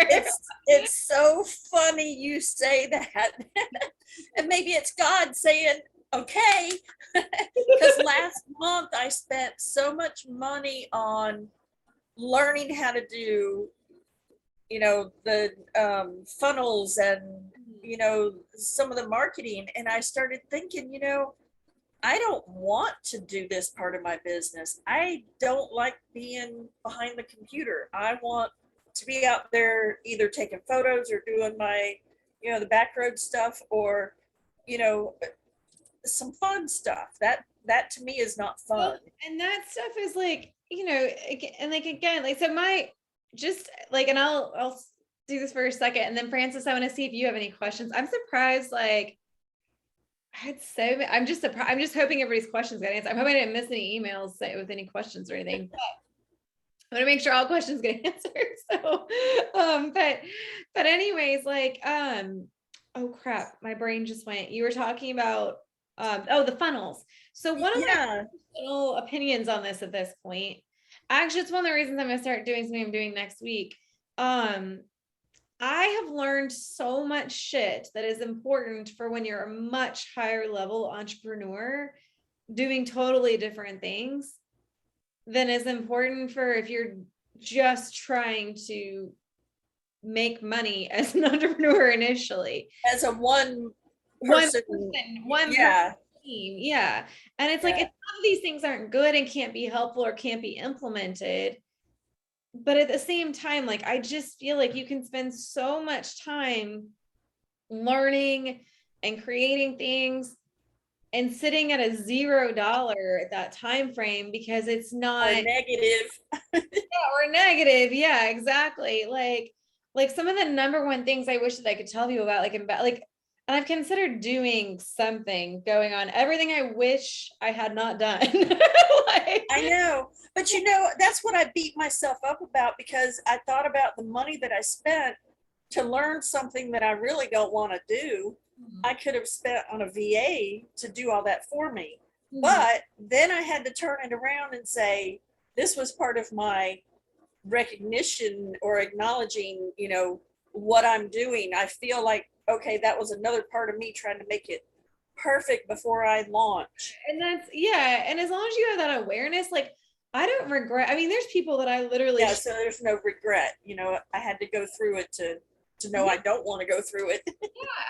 It's so funny you say that. And maybe it's God saying, okay. Because last month I spent so much money on learning how to do, you know, the funnels and, you know, some of the marketing. And I started thinking, you know, I don't want to do this part of my business. I don't like being behind the computer. I want to be out there either taking photos or doing my, you know, the back road stuff, or, you know, some fun stuff. That to me is not fun. Well, and that stuff is like, you know, and like, again, like, so my, just like, and I'll do this for a second. And then Frances, I want to see if you have any questions. I'm surprised, like, I'm just surprised. I'm just hoping everybody's questions got answered. I'm hoping I didn't miss any emails with any questions or anything. But I want to make sure all questions get answered. So, but anyways, like, oh crap, my brain just went. You were talking about, the funnels. So one of my personal opinions on this at this point, actually, it's one of the reasons I'm going to start doing something I'm doing next week. I have learned so much shit that is important for when you're a much higher level entrepreneur doing totally different things than is important for if you're just trying to make money as an entrepreneur initially. As a one person team. Yeah. And it's like, if some of these things aren't good and can't be helpful or can't be implemented, but at the same time, like, I just feel like you can spend so much time learning and creating things and sitting at a $0 at that time frame because it's not Or negative. or negative. Yeah, exactly. Like some of the number one things I wish that I could tell you about, like, and I've considered doing something going on, everything I wish I had not done. Like, I know, but that's what I beat myself up about, because I thought about the money that I spent to learn something that I really don't want to do. I could have spent on a VA to do all that for me. But then I had to turn it around and say, this was part of my recognition or acknowledging, what I'm doing. I feel like, okay, that was another part of me trying to make it perfect before I launch. and that's, yeah. And as long as you have that awareness, like, I don't regret. I mean, there's people that I literally, Yeah, so there's no regret. I had to go through it to know I don't want to go through it.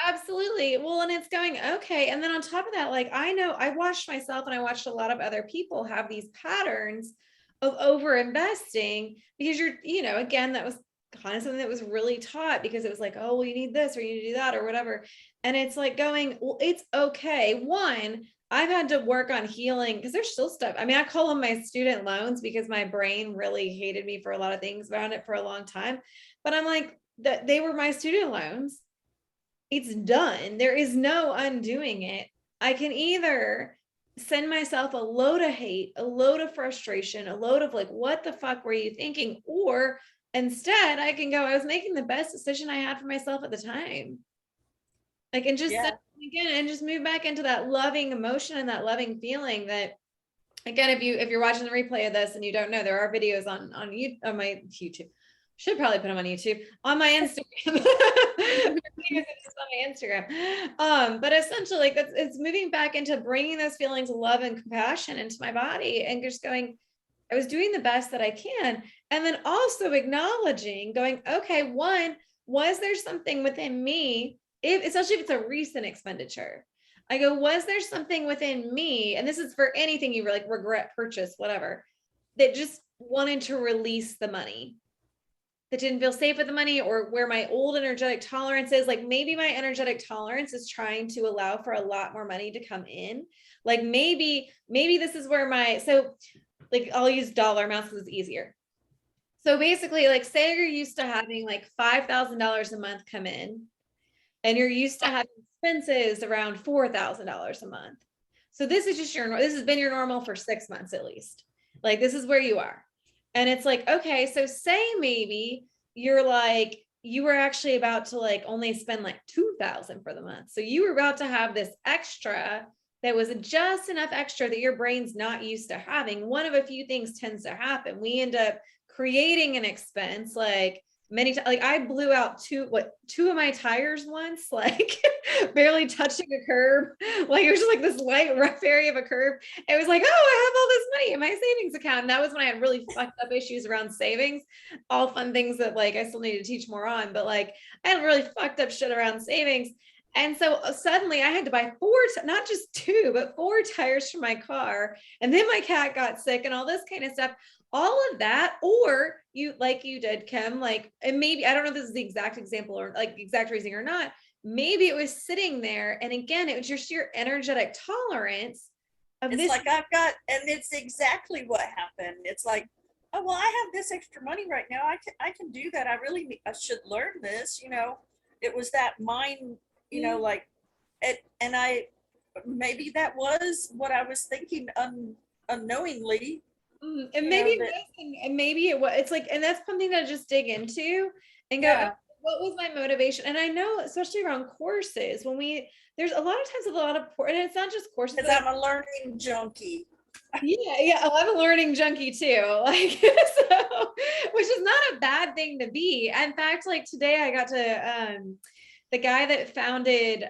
absolutely. Well, and it's going, okay. And then on top of that, like, I know I watched myself and I watched a lot of other people have these patterns of over investing because again, that was kind of something that was really taught because it was like, oh, well, you need this or you need to do that or whatever. And it's like going, well, it's okay. One, I've had to work on healing because there's still stuff. I mean, I call them my student loans because my brain really hated me for a lot of things around it for a long time. But I'm like, that they were my student loans. It's done. There is no undoing it. I can either send myself a load of hate, a load of frustration, a load of like, what the fuck were you thinking? Or instead, I can go, I was making the best decision I had for myself at the time. Like, and just Yeah. again and just move back into that loving emotion and that loving feeling that, again, if you're watching the replay of this and you don't know, there are videos on my YouTube. Should probably put them on YouTube, on my Instagram. On my Instagram. But essentially, like, it's moving back into bringing those feelings of love and compassion into my body and just going, I was doing the best that I can. And then also acknowledging, going, okay, one, was there something within me, especially if it's a recent expenditure? I go, was there something within me? And this is for anything you like regret, purchase, whatever, that just wanted to release the money, that didn't feel safe with the money, or where my old energetic tolerance is. Like, maybe my energetic tolerance is trying to allow for a lot more money to come in. Like, maybe this is where like, I'll use dollar amounts because it's easier. So basically, like, say you're used to having like $5,000 a month come in, and you're used to having expenses around $4,000 a month. So this has been your normal for 6 months at least. Like, this is where you are. And it's like, okay, so say maybe you're like, you were actually about to like only spend like 2,000 for the month. So you were about to have this extra that was just enough extra that your brain's not used to having. One of a few things tends to happen. We end up creating an expense, like, many times. Like, I blew out two of my tires once, like barely touching a curb. Like, it was just like this light rough area of a curb. It was like, oh, I have all this money in my savings account. And that was when I had really fucked up issues around savings, all fun things that like I still need to teach more on, but like I had really fucked up shit around savings. And so suddenly I had to buy not just two, but 4 tires for my car. And then my cat got sick and all this kind of stuff. All of that, or you, like you did, Kim, like, and maybe, I don't know if this is the exact example or like exact reasoning or not. Maybe it was sitting there. And again, it was just your energetic tolerance of It's this. like and it's exactly what happened. It's like, oh, well, I have this extra money right now. I can do that. I should learn this, It was that mind, like it, and maybe that was what I was thinking unknowingly. And maybe it was, and maybe it was, it's like, and that's something to just dig into and go, Yeah. okay, what was my motivation? And I know, especially around courses, there's a lot of times with a lot of, and it's not just courses. Because I'm a learning junkie. Yeah. Oh, I'm a learning junkie too. Like, so, which is not a bad thing to be. In fact, like today I got to, the guy that founded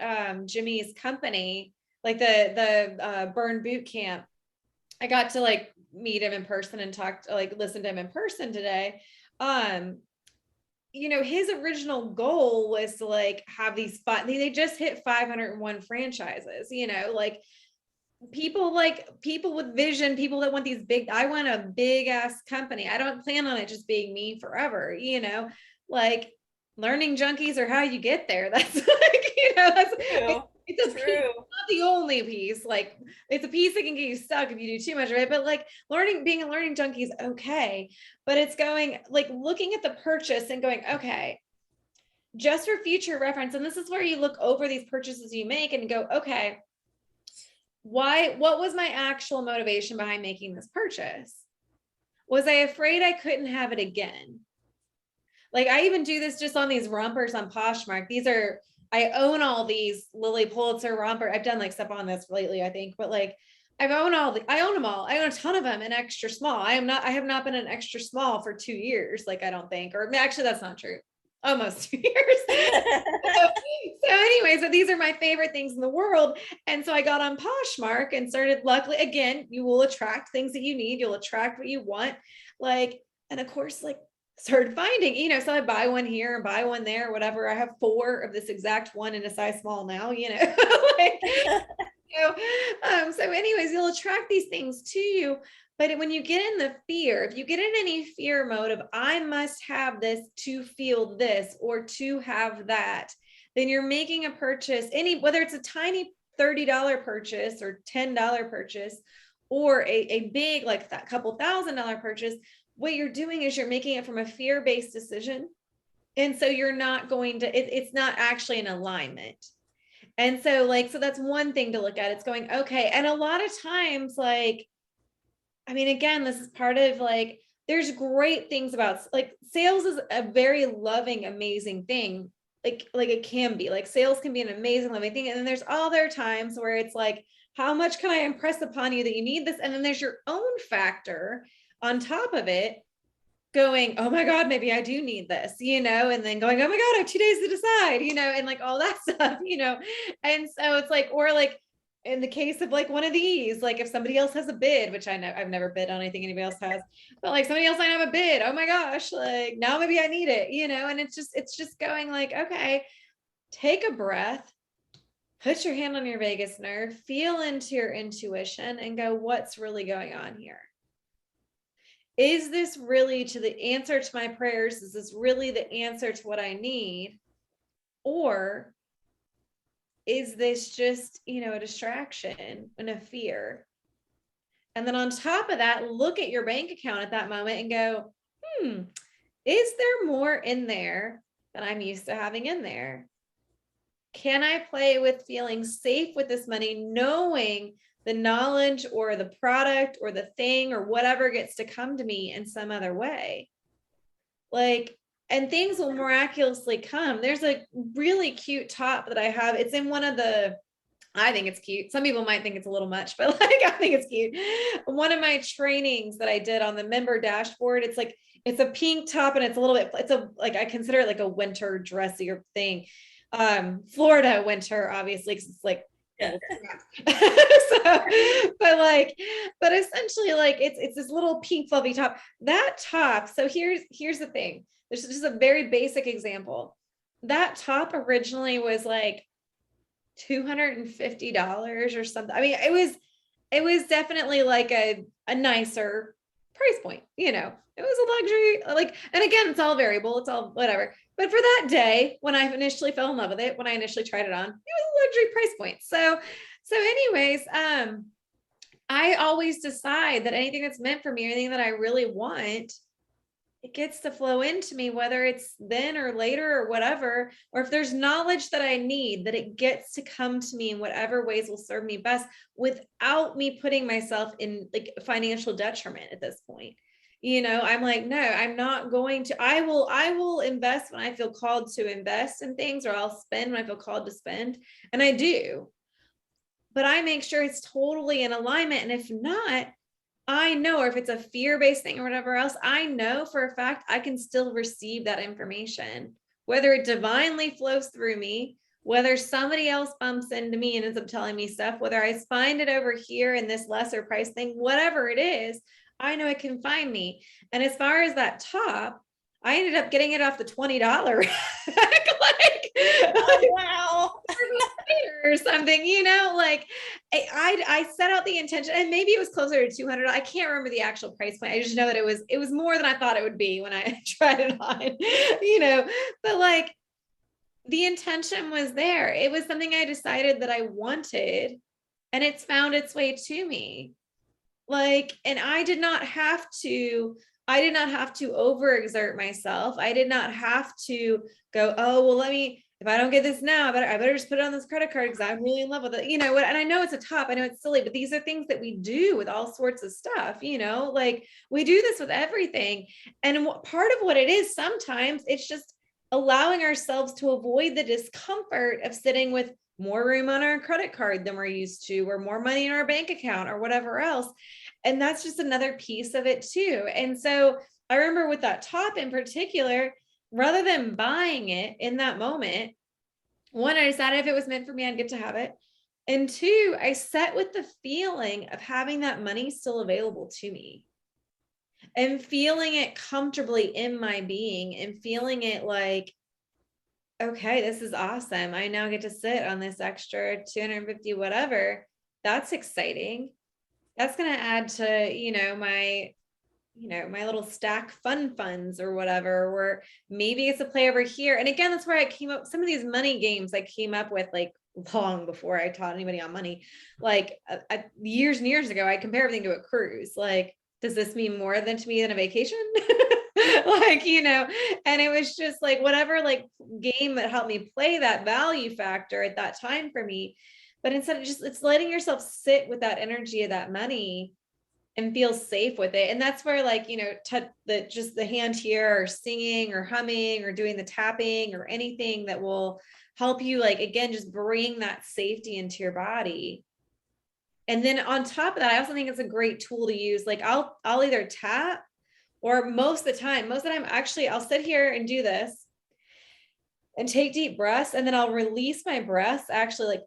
Jimmy's company, like the Burn Boot Camp, I got to like meet him in person and listen to him in person today. His original goal was to like have these they just hit 501 franchises, like people with vision, people that want these big, I want a big ass company. I don't plan on it just being me forever, like learning junkies are how you get there. That's like, that's True. it's a piece, not the only piece. Like it's a piece that can get you stuck if you do too much of it. But like being a learning junkie is okay. But it's going like looking at the purchase and going, okay, just for future reference. And this is where you look over these purchases you make and go, okay, what was my actual motivation behind making this purchase? Was I afraid I couldn't have it again? Like I even do this just on these rompers on Poshmark. I own all these Lily Pulitzer romper. I've done like stuff on this lately, I think, but like I own them all. I own a ton of them in extra small. I have not been an extra small for 2 years. Like, I don't think, or actually that's not true. Almost 2 years. So anyway, so these are my favorite things in the world. And so I got on Poshmark and started, luckily, again, you will attract things that you need. You'll attract what you want. Like, and of course, like started finding, so I buy one here and buy one there, whatever. I have 4 of this exact one in a size small now, like, so anyways, you'll attract these things to you. But when you get in the fear, if you get in any fear mode of, I must have this to feel this or to have that, then you're making a purchase, whether it's a tiny $30 purchase or $10 purchase, or a big, like that couple $1,000 purchase, what you're doing is you're making it from a fear-based decision. And so you're not going to, it's not actually in alignment. And so so that's one thing to look at. It's going, okay. And a lot of times, like, I mean, again, this is part of like, there's great things about like sales is a very loving, amazing thing. Like it can be like sales can be an amazing, loving thing. And then there's other times where it's like, how much can I impress upon you that you need this? And then there's your own factor on top of it going, oh my God, maybe I do need this, and then going, oh my God, I have 2 days to decide, and like all that stuff, and so it's like, or like in the case of like one of these, like if somebody else has a bid, which I know I've never bid on anything anybody else has, but like somebody else might have a bid, oh my gosh, like now maybe I need it, and it's just going like, okay, take a breath, put your hand on your vagus nerve, feel into your intuition and go, what's really going on here? Is this really to the answer to my prayers? Is this really the answer to what I need? Or is this just, a distraction and a fear? And then on top of that, look at your bank account at that moment and go, is there more in there than I'm used to having in there? Can I play with feeling safe with this money, knowing the knowledge or the product or the thing or whatever gets to come to me in some other way? Like, and things will miraculously come. There's a really cute top that I have. It's in one of the, I think it's cute. Some people might think it's a little much, but like, I think it's cute. One of my trainings that I did on the member dashboard, it's a pink top and it's a little bit, I consider it like a winter dressier thing. Florida winter, obviously, because it's like, yeah. but essentially like it's this little pink fluffy top. That top, so here's the thing. This is just a very basic example. That top originally was like $250 or something. I mean, it was definitely like a nicer price point, it was a luxury, like, and again, it's all variable, it's all whatever. But for that day, when I initially fell in love with it, when I initially tried it on, it was a luxury price point. So anyways, I always decide that anything that's meant for me, anything that I really want, it gets to flow into me, whether it's then or later or whatever, or if there's knowledge that I need, that it gets to come to me in whatever ways will serve me best without me putting myself in like financial detriment at this point. I'm like, no, I'm not going to, I will invest when I feel called to invest in things, or I'll spend when I feel called to spend. And I do, but I make sure it's totally in alignment. And if not, I know, or if it's a fear-based thing or whatever else, I know for a fact I can still receive that information, whether it divinely flows through me, whether somebody else bumps into me and ends up telling me stuff, whether I find it over here in this lesser price thing, whatever it is, I know it can find me. And as far as that top, I ended up getting it off the $20 rack, oh, wow, or something, I set out the intention, and maybe it was closer to 200. I can't remember the actual price point. I just know that it was more than I thought it would be when I tried it on, but like the intention was there. It was something I decided that I wanted, and it's found its way to me. Like, and I did not have to overexert myself. I did not have to go, oh, well, if I don't get this now, I better just put it on this credit card because I'm really in love with it. And I know I know it's silly, but these are things that we do with all sorts of stuff, like we do this with everything. And part of what it is, sometimes it's just allowing ourselves to avoid the discomfort of sitting with more room on our credit card than we're used to, or more money in our bank account or whatever else. And that's just another piece of it too. And so I remember with that top in particular, rather than buying it in that moment, one, I decided if it was meant for me, I'd get to have it. And two, I sat with the feeling of having that money still available to me and feeling it comfortably in my being and feeling it like, okay, this is awesome. I now get to sit on this extra 250, whatever. That's exciting. That's going to add to, my little stack funds or whatever, or maybe it's a play over here. And again, that's where I came up, some of these money games I came up with like long before I taught anybody on money, like years and years ago, I compare everything to a cruise. Like, does this mean more than to me than a vacation? Like, and it was just like, whatever, like game that helped me play that value factor at that time for me. But instead of it's letting yourself sit with that energy of that money and feel safe with it. And that's where like, just the hand here or singing or humming or doing the tapping or anything that will help you, like, again, just bring that safety into your body. And then on top of that, I also think it's a great tool to use. Like I'll either tap, or most of the time, actually, I'll sit here and do this and take deep breaths. And then I'll release my breaths actually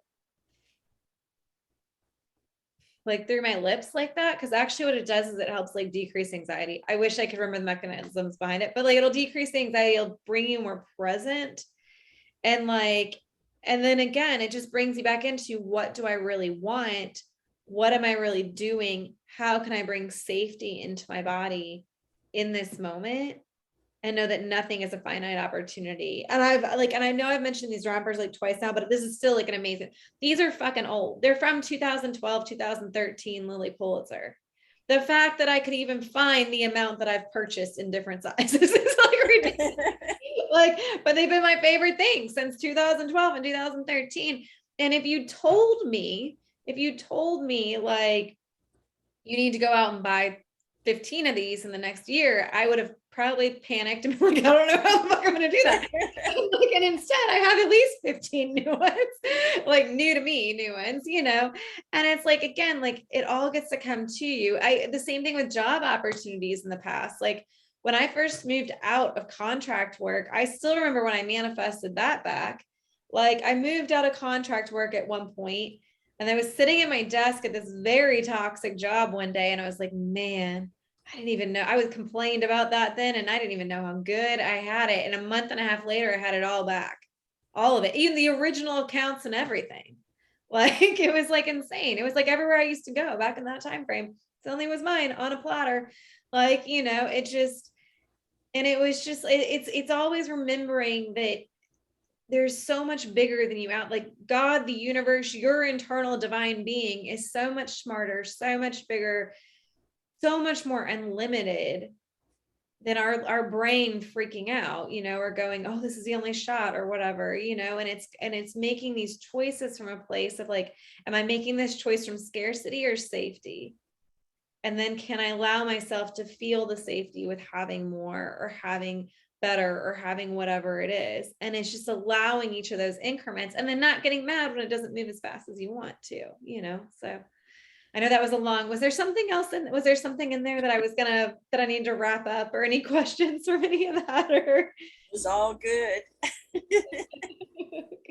like through my lips like that. Cause actually what it does is it helps like decrease anxiety. I wish I could remember the mechanisms behind it, but like it'll decrease the anxiety. It'll bring you more present. And then again, it just brings you back into what do I really want? What am I really doing? How can I bring safety into my body in this moment? And know that nothing is a finite opportunity. And I know I've mentioned these rompers like twice now, but this is still like an amazing, these are fucking old. They're from 2012, 2013 Lilly Pulitzer. The fact that I could even find the amount that I've purchased in different sizes is like ridiculous. But they've been my favorite thing since 2012 and 2013. And if you told me like, you need to go out and buy 15 of these in the next year, I would have probably panicked and been like, I don't know how the fuck I'm going to do that. And instead I have at least 15 new ones, like new to me, new ones, and it's like, again, like it all gets to come to you. The same thing with job opportunities in the past. Like when I first moved out of contract work, I still remember when I manifested that back. Like I moved out of contract work at one point, and I was sitting at my desk at this very toxic job one day, and I was like, man, I didn't even know. I was complained about that then, and I didn't even know how good I had it. And a month and a half later, I had it all back, all of it, even the original accounts and everything. Like it was like insane. It was like everywhere I used to go back in that time frame, suddenly was mine on a platter. Like, it just, and it was just, it's always remembering that there's so much bigger than you out. Like God, the universe, your internal divine being is so much smarter, so much bigger, so much more unlimited than our brain freaking out, or going, oh, this is the only shot or whatever, and it's making these choices from a place of like, am I making this choice from scarcity or safety? And then can I allow myself to feel the safety with having more or having better or having whatever it is? And it's just allowing each of those increments and then not getting mad when it doesn't move as fast as you want to, so I know that was was there something else was there something in there that that I need to wrap up, or any questions from any of that, or? It was all good.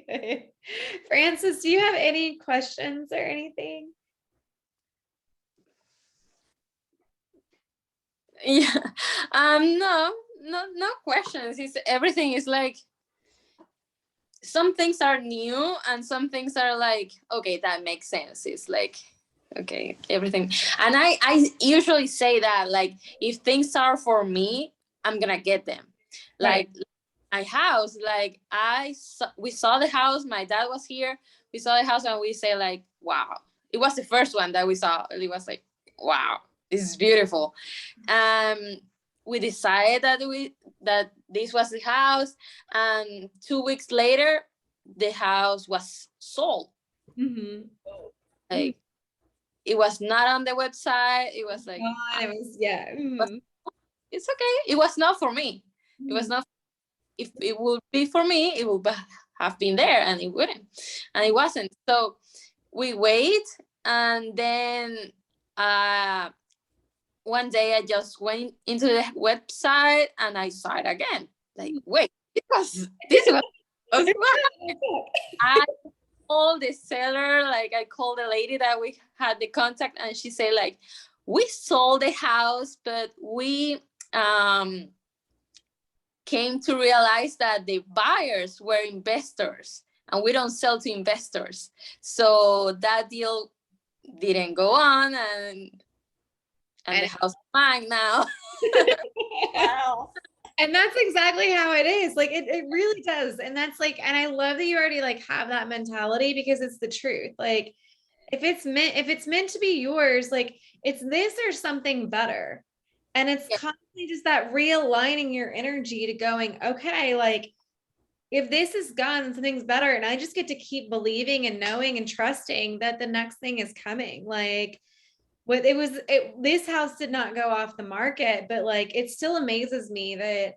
Okay. Francis, do you have any questions or anything? Yeah. No questions. Everything is like some things are new and some things are like, okay, that makes sense. It's like, okay, everything. And I usually say that, like, if things are for me, I'm gonna get them. Like, Right. my house, like we saw the house, my dad was here, we saw the house and we say like, wow. It was the first one that we saw. It was like, wow, this is beautiful. um we decided that this was the house, and 2 weeks later the house was sold. Mhm. Like, it was not on the website. It was like, God, it was, yeah. Mhm. it's okay, it was not for me. It was not. If it would be for me, it would have been there, and it wouldn't, and it wasn't. So we wait, and then one day I just went into the website and I saw it again. Like, wait, because this was I called the seller, like I called the lady that we had the contact, and she said like, we sold the house, but we came to realize that the buyers were investors and we don't sell to investors. So that deal didn't go on, and the house is mine now. Wow. And that's exactly how it is. Like it really does. And that's like, and I love that you already like have that mentality, because it's the truth. Like if it's meant to be yours, like it's this or something better. And it's Yeah. constantly just that realigning your energy to going, okay, like if this is gone, something's better. And I just get to keep believing and knowing and trusting that the next thing is coming. Like what this house did not go off the market, but like it still amazes me that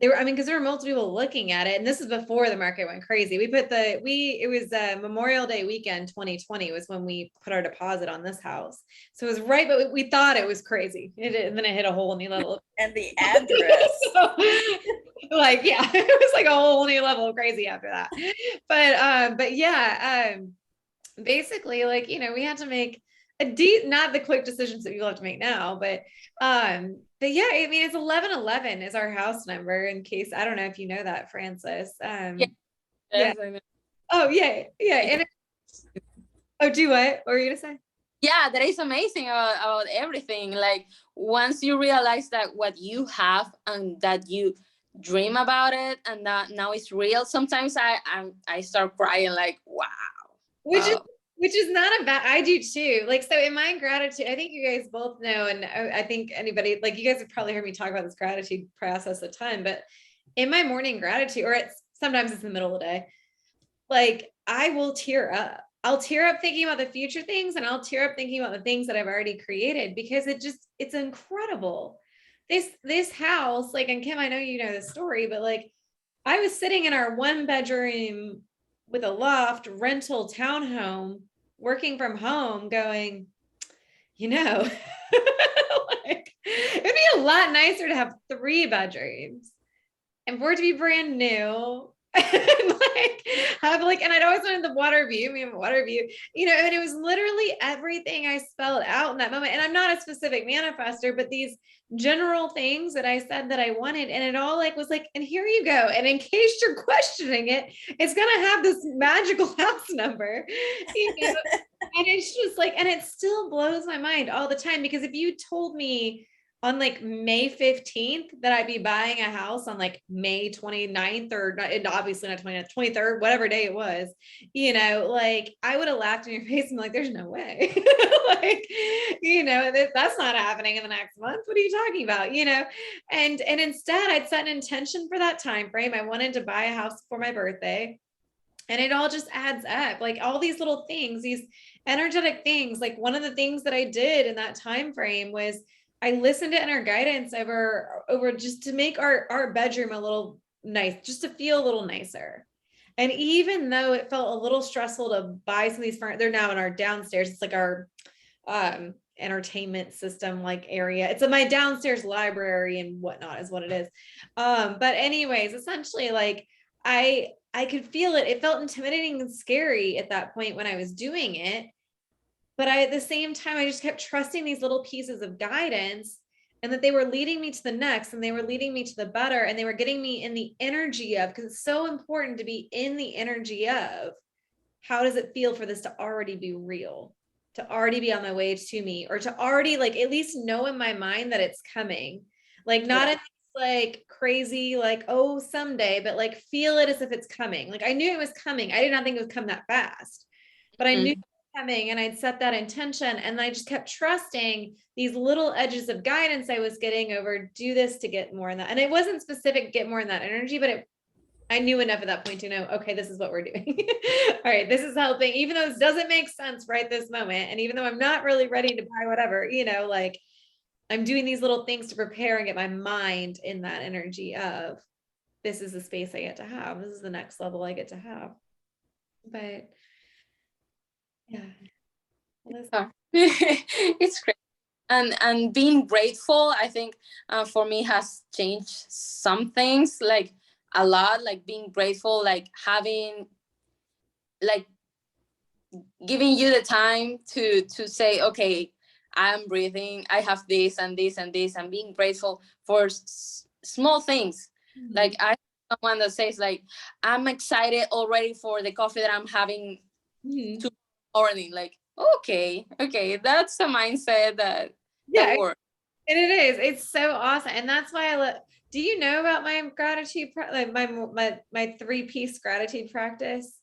I mean, because there were multiple people looking at it, and this is before the market went crazy. It was Memorial Day weekend 2020 was when we put our deposit on this house. So it was right, but we thought it was crazy. And then it hit a whole new level. And the address. So, like, yeah, it was like a whole new level of crazy after that. But yeah, basically, like, we had to make not the quick decisions that people have to make now, but yeah, I mean, it's 1111 is our house number, in case, I don't know if you know that, Francis. Yeah. Yeah. Oh yeah, yeah. And oh, do what were you gonna say? Yeah, that is amazing about everything. Like, once you realize that what you have and that you dream about it and that now it's real, sometimes I start crying like, wow. Which is not a bad, I do too. Like, so in my gratitude, I think you guys both know, and I think anybody, like, you guys have probably heard me talk about this gratitude process a ton, but in my morning gratitude, or sometimes it's in the middle of the day, like I will tear up. I'll tear up thinking about the future things, and I'll tear up thinking about the things that I've already created, because it's incredible. This house, like, and Kim, I know you know the story, but like I was sitting in our 1 bedroom with a loft rental townhome, working from home, going, like, it'd be a lot nicer to have 3 bedrooms and for it to be brand new. And like have like, and I'd always wanted the water view. We have a water view, and it was literally everything I spelled out in that moment. And I'm not a specific manifester, but these general things that I said that I wanted, and it all like was like, and here you go. And in case you're questioning it, it's gonna have this magical house number, and it's just like, and it still blows my mind all the time, because if you told me on like May 15th that I'd be buying a house on like May 29th, or not, obviously not 29th, 23rd, whatever day it was, like I would have laughed in your face and be like, there's no way. Like, that's not happening in the next month. What are you talking about? And instead I'd set an intention for that time frame. I wanted to buy a house for my birthday. And it all just adds up, like all these little things, these energetic things. Like one of the things that I did in that time frame was I listened to inner guidance over just to make our bedroom a little nice, just to feel a little nicer. And even though it felt a little stressful to buy some of these furniture, they're now in our downstairs. It's like our entertainment system like area. It's in my downstairs library and whatnot is what it is. But anyways, essentially, like I could feel it. It felt intimidating and scary at that point when I was doing it. But at the same time, I just kept trusting these little pieces of guidance. and that they were leading me to the next, and they were leading me to the better, and they were getting me in the energy of, because it's so important to be in the energy of, how does it feel for this to already be real, to already be on my way to me, or to already like at least know in my mind that it's coming, like not in like crazy, like, oh, someday, but like feel it as if it's coming. Like I knew it was coming. I did not think it would come that fast, but I knew it was coming, and I'd set that intention, and I just kept trusting these little edges of guidance I was getting over, do this to get more in that. And it wasn't specific, get more in that energy, but I knew enough at that point to know, okay, this is what we're doing. All right, this is helping, even though this doesn't make sense right this moment. And even though I'm not really ready to buy whatever, like I'm doing these little things to prepare and get my mind in that energy of, this is the space I get to have. This is the next level I get to have. But yeah. It's great. And being grateful, I think for me has changed some things, like a lot, like being grateful, like having, like giving you the time to say, okay, I'm breathing, I have this and this and this, and being grateful for small things. Mm-hmm. Like I have someone that says like, I'm excited already for the coffee that I'm having tomorrow morning. Like, okay, that's a mindset that works. And it is, it's so awesome. And that's why I love, do you know about my gratitude, like my 3-piece gratitude practice?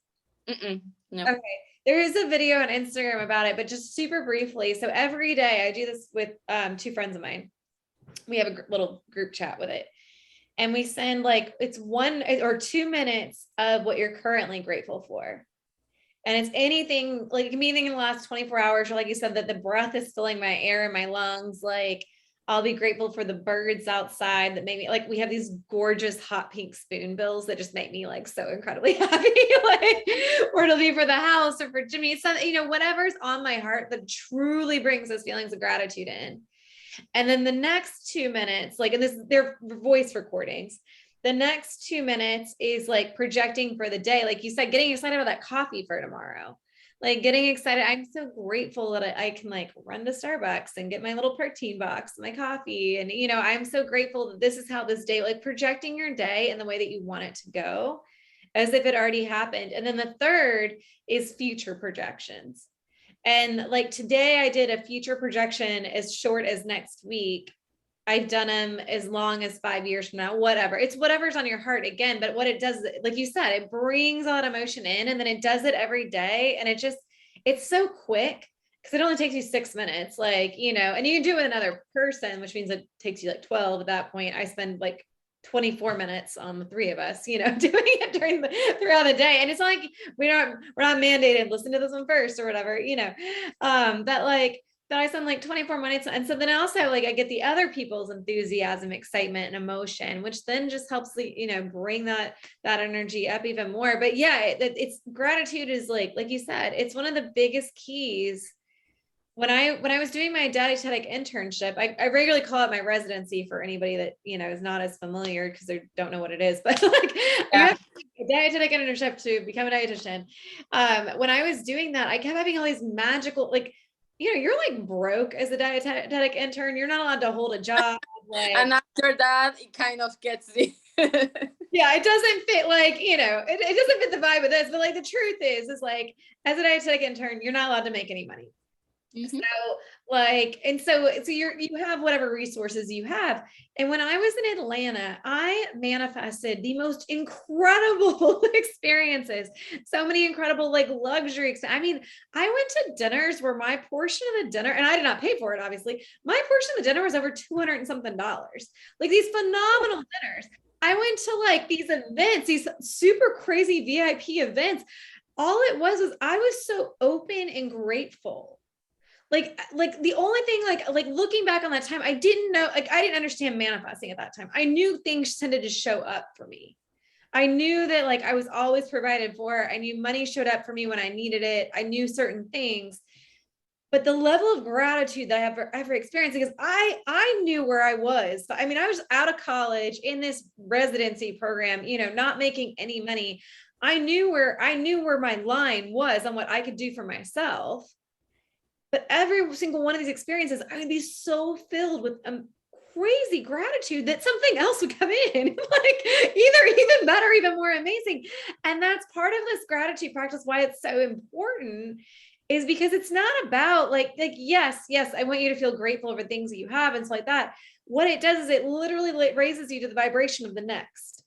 No. Okay. There is a video on Instagram about it, but just super briefly. So every day I do this with 2 friends of mine. We have a little group chat with it. And we send like, it's 1 or 2 minutes of what you're currently grateful for. And it's anything, like it can be anything in the last 24 hours, or like you said, that the breath is filling my air in my lungs. Like I'll be grateful for the birds outside that make me, like we have these gorgeous hot pink spoonbills that just make me like so incredibly happy. Like, or it'll be for the house or for Jimmy, something, whatever's on my heart that truly brings those feelings of gratitude in. And then the next 2 minutes, like, and they're voice recordings. The next 2 minutes is like projecting for the day. Like you said, getting excited about that coffee for tomorrow, like getting excited. I'm so grateful that I can like run to Starbucks and get my little protein box, my coffee. And, I'm so grateful that this is how this day, like projecting your day in the way that you want it to go as if it already happened. And then the third is future projections. And like today I did a future projection as short as next week. I've done them as long as 5 years from now, whatever. It's whatever's on your heart again. But what it does, like you said, it brings a lot of emotion in, and then it does it every day. And it's so quick because it only takes you 6 minutes, like, and you can do it with another person, which means it takes you like 12 at that point. I spend like 24 minutes on the 3 of us, doing it throughout the day. And it's not like we're not mandated, listen to this one first or whatever, that I spend like 24 minutes. And so then also like I get the other people's enthusiasm, excitement, and emotion, which then just helps bring that energy up even more. But yeah, it's gratitude is like you said, it's one of the biggest keys. When I was doing my dietetic internship, I regularly call it my residency for anybody that, is not as familiar because they don't know what it is, but like you have a dietetic internship to become a dietitian. When I was doing that, I kept having all these magical, like, you're like broke as a dietetic intern. You're not allowed to hold a job. Like, and after that, it kind of gets the yeah, it doesn't fit, like, it doesn't fit the vibe of this, but like the truth is like, as a dietetic intern, you're not allowed to make any money. Mm-hmm. So like, and so you have whatever resources you have. And when I was in Atlanta, I manifested the most incredible experiences, so many incredible, like luxury. I mean, I went to dinners where my portion of the dinner, and I did not pay for it, obviously, my portion of the dinner was over $200 and something, like these phenomenal dinners. I went to like these events, these super crazy VIP events. All it was I was so open and grateful. Like the only thing, like looking back on that time, I didn't know, like, I didn't understand manifesting at that time. I knew things tended to show up for me. I knew that like I was always provided for. I knew money showed up for me when I needed it. I knew certain things, but the level of gratitude that I have ever experienced, because I knew where I was. I mean, I was out of college in this residency program, not making any money. I knew where my line was on what I could do for myself. But every single one of these experiences, I would be so filled with crazy gratitude that something else would come in, like either even better, even more amazing. And that's part of this gratitude practice, why it's so important, is because it's not about like, yes, I want you to feel grateful over things that you have and stuff like that. What it does is it literally raises you to the vibration of the next.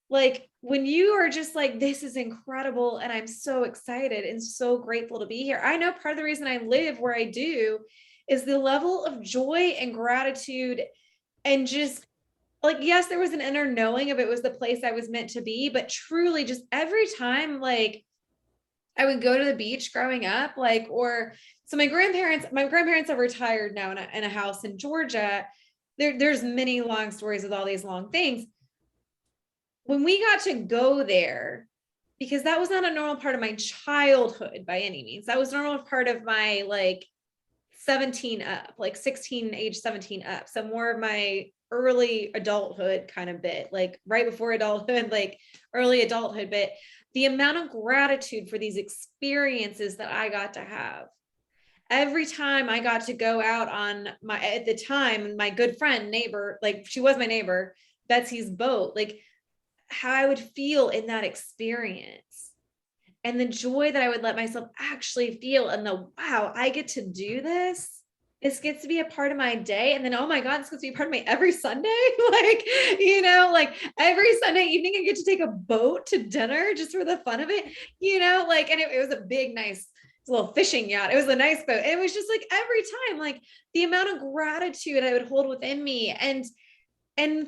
Like when you are just like, this is incredible, and I'm so excited and so grateful to be here. I know part of the reason I live where I do is the level of joy and gratitude, and just like, yes, there was an inner knowing of it was the place I was meant to be, but truly just every time, like I would go to the beach growing up, like, or so my grandparents are retired now in a house in Georgia. There's many long stories with all these long things. When we got to go there, because that was not a normal part of my childhood by any means, that was a normal part of my like 17 up, like 16, age 17 up. So more of my early adulthood kind of bit, like right before adulthood, like early adulthood bit. The amount of gratitude for these experiences that I got to have. Every time I got to go out on at the time, my good friend, neighbor, like she was my neighbor, Betsy's boat, like how I would feel in that experience, and the joy that I would let myself actually feel, and the, wow, I get to do this. This gets to be a part of my day. And then, oh my God, this gets to be a part of my every Sunday. Like, like every Sunday evening, I get to take a boat to dinner just for the fun of it, like, and it was a big, nice little fishing yacht. It was a nice boat. It was just like every time, like the amount of gratitude I would hold within me, and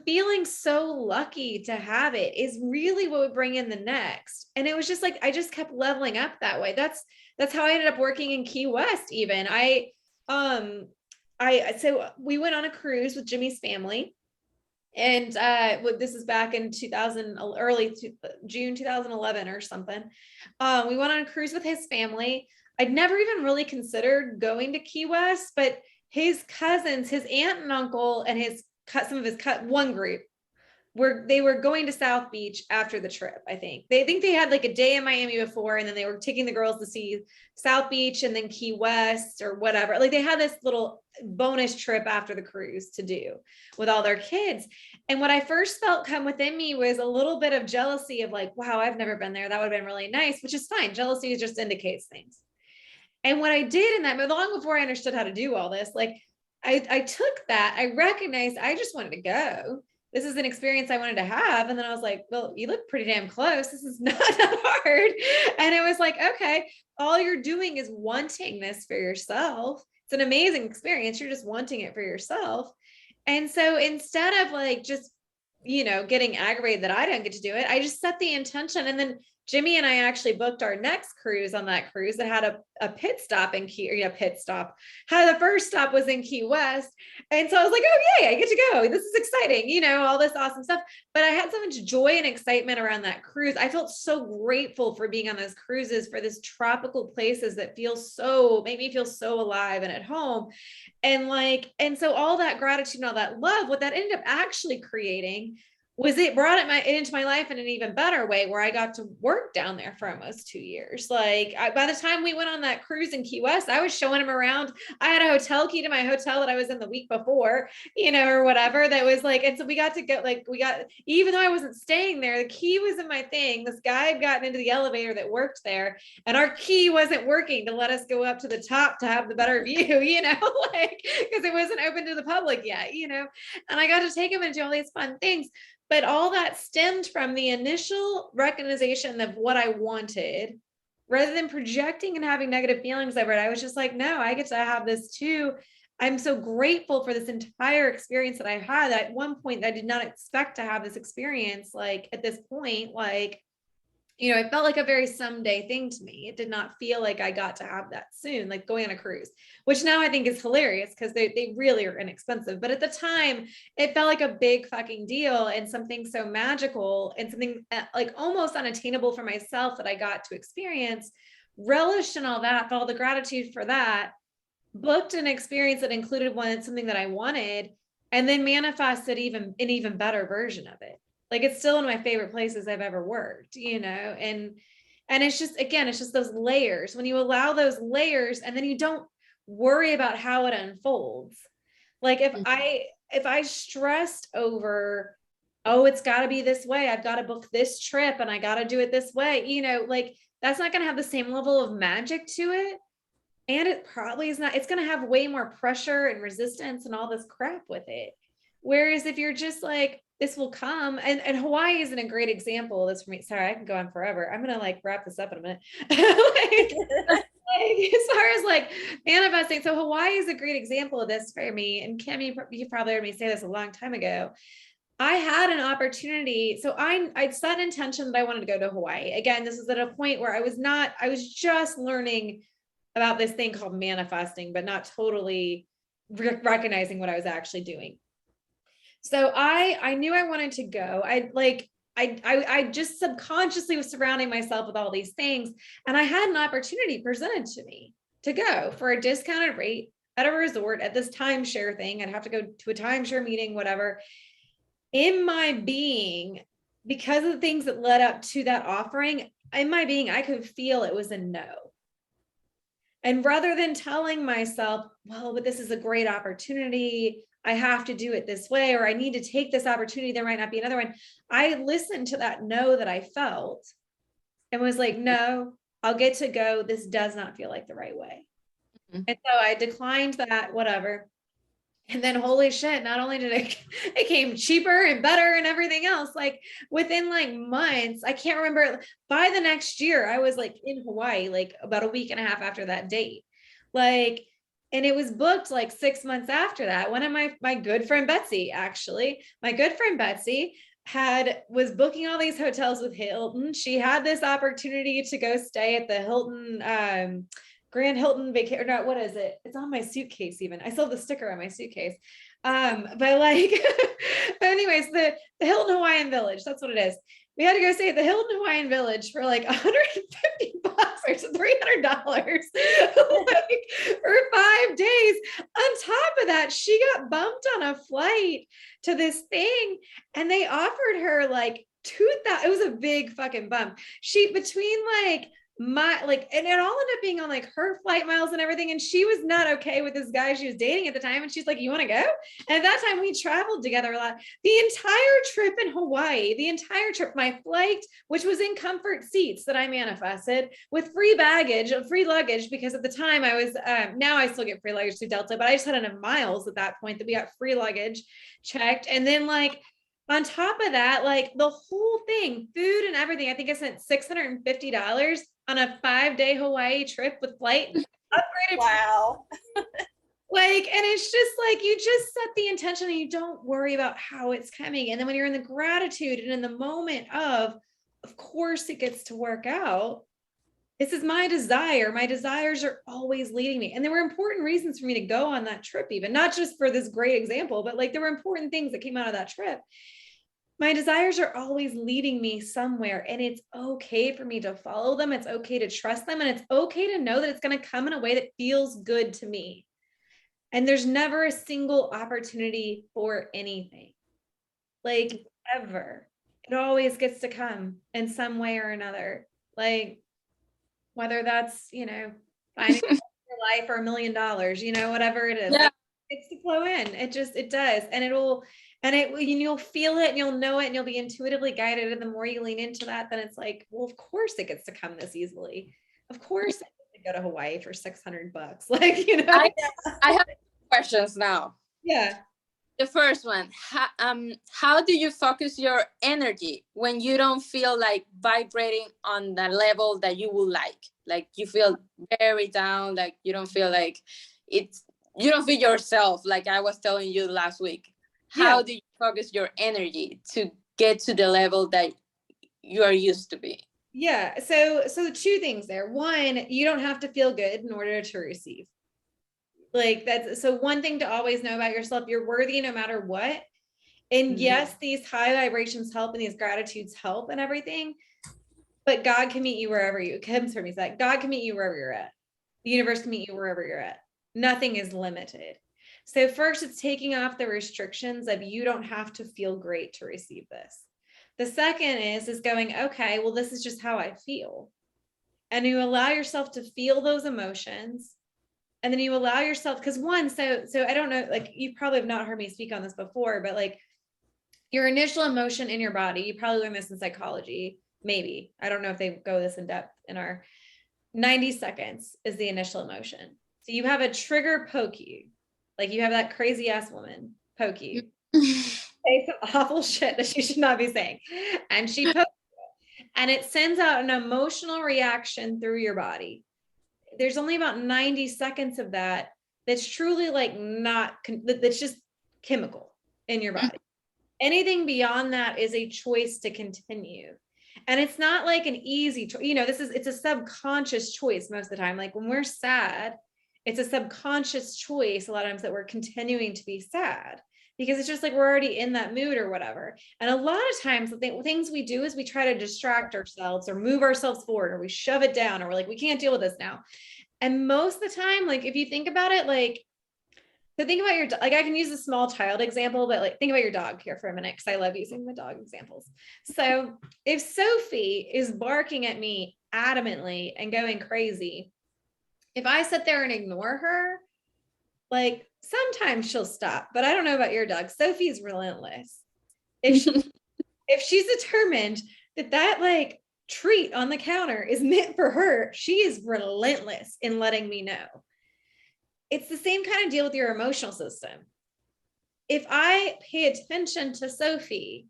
feeling so lucky to have it is really what would bring in the next. And it was just like, I just kept leveling up that way. That's how I ended up working in Key West. Even so we went on a cruise with Jimmy's family, and this is back in June 2011 or something. We went on a cruise with his family. I'd never even really considered going to Key West, but his cousins, his aunt and uncle, and one group they were going to South Beach after the trip. I think they had like a day in Miami before, and then they were taking the girls to see South Beach and then Key West or whatever. Like they had this little bonus trip after the cruise to do with all their kids. And what I first felt come within me was a little bit of jealousy of like, wow, I've never been there. That would have been really nice, which is fine. Jealousy just indicates things. And what I did in that, but long before I understood how to do all this, like I took that, I recognized I just wanted to go. This is an experience I wanted to have. And then I was like, well, you look pretty damn close. This is not that hard. And it was like, okay, all you're doing is wanting this for yourself. It's an amazing experience. You're just wanting it for yourself. And so instead of like, just, getting aggravated that I don't get to do it, I just set the intention. And then Jimmy and I actually booked our next cruise on that cruise that had a pit stop in the first stop was in Key West. And so I was like, oh yay, I get to go. This is exciting, all this awesome stuff. But I had so much joy and excitement around that cruise. I felt so grateful for being on those cruises, for this tropical places that make me feel so alive and at home. And so all that gratitude and all that love, what that ended up actually creating was it brought it into my life in an even better way, where I got to work down there for almost 2 years. Like by the time we went on that cruise in Key West, I was showing him around. I had a hotel key to my hotel that I was in the week before, or whatever. That was like, and so we got to go, even though I wasn't staying there, the key was in my thing. This guy had gotten into the elevator that worked there, and our key wasn't working to let us go up to the top to have the better view, because it wasn't open to the public yet, and I got to take him and do all these fun things. But all that stemmed from the initial recognition of what I wanted, rather than projecting and having negative feelings over it. I was just like, no, I get to have this too. I'm so grateful for this entire experience that I had. That at one point I did not expect to have this experience. Like at this point, it felt like a very someday thing to me. It did not feel like I got to have that soon, like going on a cruise, which now I think is hilarious because they really are inexpensive. But at the time, it felt like a big fucking deal and something so magical and something like almost unattainable for myself that I got to experience, relished in all that, felt all the gratitude for that, booked an experience that included something that I wanted, and then manifested an even better version of it. Like it's still one of my favorite places I've ever worked, and it's just, again, it's just those layers. When you allow those layers and then you don't worry about how it unfolds. Like if if I stressed over, oh, it's got to be this way, I've got to book this trip and I got to do it this way, you know, like that's not going to have the same level of magic to it. And it probably is not, it's going to have way more pressure and resistance and all this crap with it. Whereas if you're just like, this will come, and Hawaii isn't a great example of this for me. Sorry, I can go on forever. I'm going to like wrap this up in a minute. Like, as far as like manifesting. So Hawaii is a great example of this for me. And Kim, you probably heard me say this a long time ago. I had an opportunity. So I'd set an intention that I wanted to go to Hawaii. Again, this is at a point where I was just learning about this thing called manifesting, but not totally recognizing what I was actually doing. So I knew I wanted to go. I just subconsciously was surrounding myself with all these things. And I had an opportunity presented to me to go for a discounted rate at a resort at this timeshare thing. I'd have to go to a timeshare meeting, whatever. In my being, because of the things that led up to that offering, in my being, I could feel it was a no. And rather than telling myself, well, but this is a great opportunity, I have to do it this way, or I need to take this opportunity, there might not be another one. I listened to that no that I felt and was like, no, I'll get to go. This does not feel like the right way. Mm-hmm. And so I declined that, whatever. And then holy shit, not only did it came cheaper and better and everything else, like within like months, I can't remember, by the next year, I was like in Hawaii, like about a week and a half after that date. Like, and it was booked like 6 months after that. One of my good friend, Betsy, actually, my good friend, Betsy was booking all these hotels with Hilton. She had this opportunity to go stay at the Hilton, Grand Hilton vacation, no, what is it? It's on my suitcase even. I still have the sticker on my suitcase. But like, but anyways, the Hilton Hawaiian Village, that's what it is. We had to go stay at the Hilton Hawaiian Village for like $150 or $300 like, for 5 days. On top of that, she got bumped on a flight to this thing and they offered her like $2,000. It was a big fucking bump. Between like, and it all ended up being on like her flight miles and everything, and she was not okay with this guy she was dating at the time, and she's like, you want to go? And at that time we traveled together a lot. The entire trip in Hawaii, my flight, which was in comfort seats that I manifested with free luggage, because at the time I was now I still get free luggage through Delta, but I just had enough miles at that point that we got free luggage checked. And then like on top of that, like the whole thing, food and everything, I think I spent $650 on a 5-day Hawaii trip with flight upgraded. Wow. Like, and it's just like, you just set the intention and you don't worry about how it's coming. And then when you're in the gratitude and in the moment of course it gets to work out. This is my desire. My desires are always leading me. And there were important reasons for me to go on that trip, even not just for this great example, but like there were important things that came out of that trip. My desires are always leading me somewhere, and it's okay for me to follow them. It's okay to trust them. And it's okay to know that it's going to come in a way that feels good to me. And there's never a single opportunity for anything, like ever. It always gets to come in some way or another. Like whether that's, finding your life or $1 million, whatever it is, yeah. It's to flow in. It does. And you'll feel it and you'll know it and you'll be intuitively guided. And the more you lean into that, then it's like, well, of course it gets to come this easily. Of course I get to go to Hawaii for $600. Like, I have questions now. Yeah. The first one, how do you focus your energy when you don't feel like vibrating on the level that you would like? Like you feel very down, like you don't feel like you don't feel yourself, like I was telling you last week. How do you focus your energy to get to the level that you are used to be? Yeah. So two things there. One, you don't have to feel good in order to receive. Like so one thing to always know about yourself, you're worthy no matter what. And yes, these high vibrations help and these gratitudes help and everything, but God can meet you wherever God can meet you wherever you're at. The universe can meet you wherever you're at. Nothing is limited. So first, it's taking off the restrictions of you don't have to feel great to receive this. The second is going, okay, well, this is just how I feel. And you allow yourself to feel those emotions And then you allow yourself, because one, so I don't know, like you probably have not heard me speak on this before, but like your initial emotion in your body, you probably learned this in psychology, maybe. I don't know if they go this in depth in our 90 seconds is the initial emotion. So you have a trigger poke you, like you have that crazy ass woman poke you, say some awful shit that she should not be saying. And she pokes you, and it sends out an emotional reaction through your body. There's only about 90 seconds of that that's truly like that's just chemical in your body. Anything beyond that is a choice to continue. And it's not like an easy choice. It's a subconscious choice most of the time. Like when we're sad, it's a subconscious choice a lot of times that we're continuing to be sad, because it's just like we're already in that mood or whatever. And a lot of times the things we do is we try to distract ourselves or move ourselves forward, or we shove it down, or we're like, we can't deal with this now. And most of the time, like if you think about it, like, so think about your, like I can use a small child example, but like think about your dog here for a minute, because I love using the dog examples. So if Sophie is barking at me adamantly and going crazy, if I sit there and ignore her, like sometimes she'll stop, but I don't know about your dog. Sophie's relentless. If she's determined that like treat on the counter is meant for her, she is relentless in letting me know. It's the same kind of deal with your emotional system. If I pay attention to Sophie,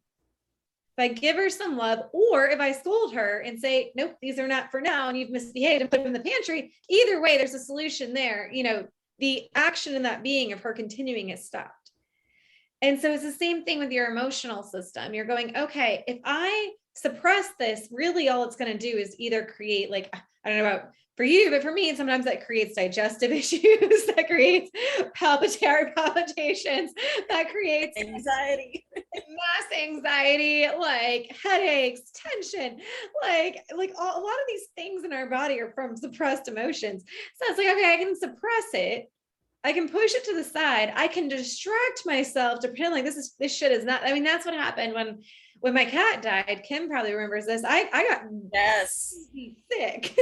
if I give her some love, or if I scold her and say, nope, these are not for now, and you've misbehaved, and put them in the pantry, either way, there's a solution there. The action in that being of her continuing has stopped. And so it's the same thing with your emotional system. You're going, okay, if I suppress this, really all it's going to do is either create, like, I don't know about for you, but for me, sometimes that creates digestive issues, that creates palpitations, that creates anxiety, mass anxiety, like headaches, tension, like a lot of these things in our body are from suppressed emotions. So it's like, okay, I can suppress it. I can push it to the side. I can distract myself to pretend like this shit is not. I mean, that's what happened when my cat died. Kim probably remembers this. I got sick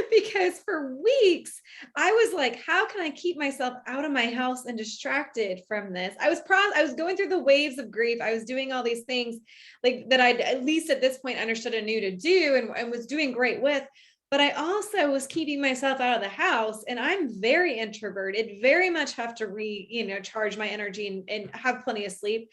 because for weeks I was like, how can I keep myself out of my house and distracted from this? I was going through the waves of grief. I was doing all these things like that I at least at this point understood and knew to do and was doing great with. But I also was keeping myself out of the house, and I'm very introverted, very much have to charge my energy and have plenty of sleep.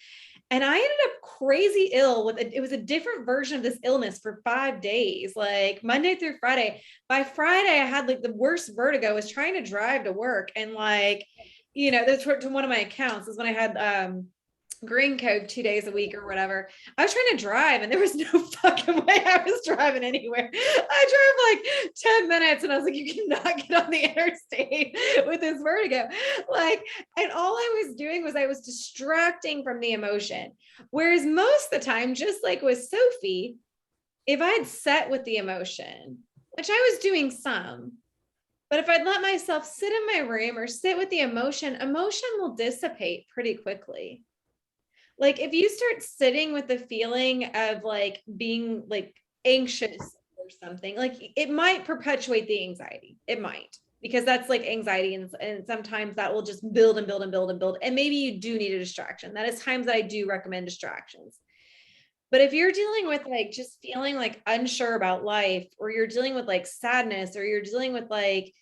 And I ended up crazy ill it was a different version of this illness for 5 days, like Monday through Friday. By Friday, I had like the worst vertigo. I was trying to drive to work, and that's to one of my accounts is when I had Green Cove 2 days a week or whatever. I was trying to drive and there was no fucking way I was driving anywhere. I drove like 10 minutes and I was like, you cannot get on the interstate with this vertigo. And all I was doing was I was distracting from the emotion. Whereas most of the time, just like with Sophie, if I'd sat with the emotion, which I was doing some, but if I'd let myself sit in my room or sit with the emotion will dissipate pretty quickly. Like if you start sitting with the feeling of like being like anxious or something, like it might perpetuate the anxiety. It might, because that's like anxiety. And sometimes that will just build and build and build and build. And maybe you do need a distraction. That is times that I do recommend distractions. But if you're dealing with like just feeling like unsure about life, or you're dealing with like sadness, or you're dealing with like,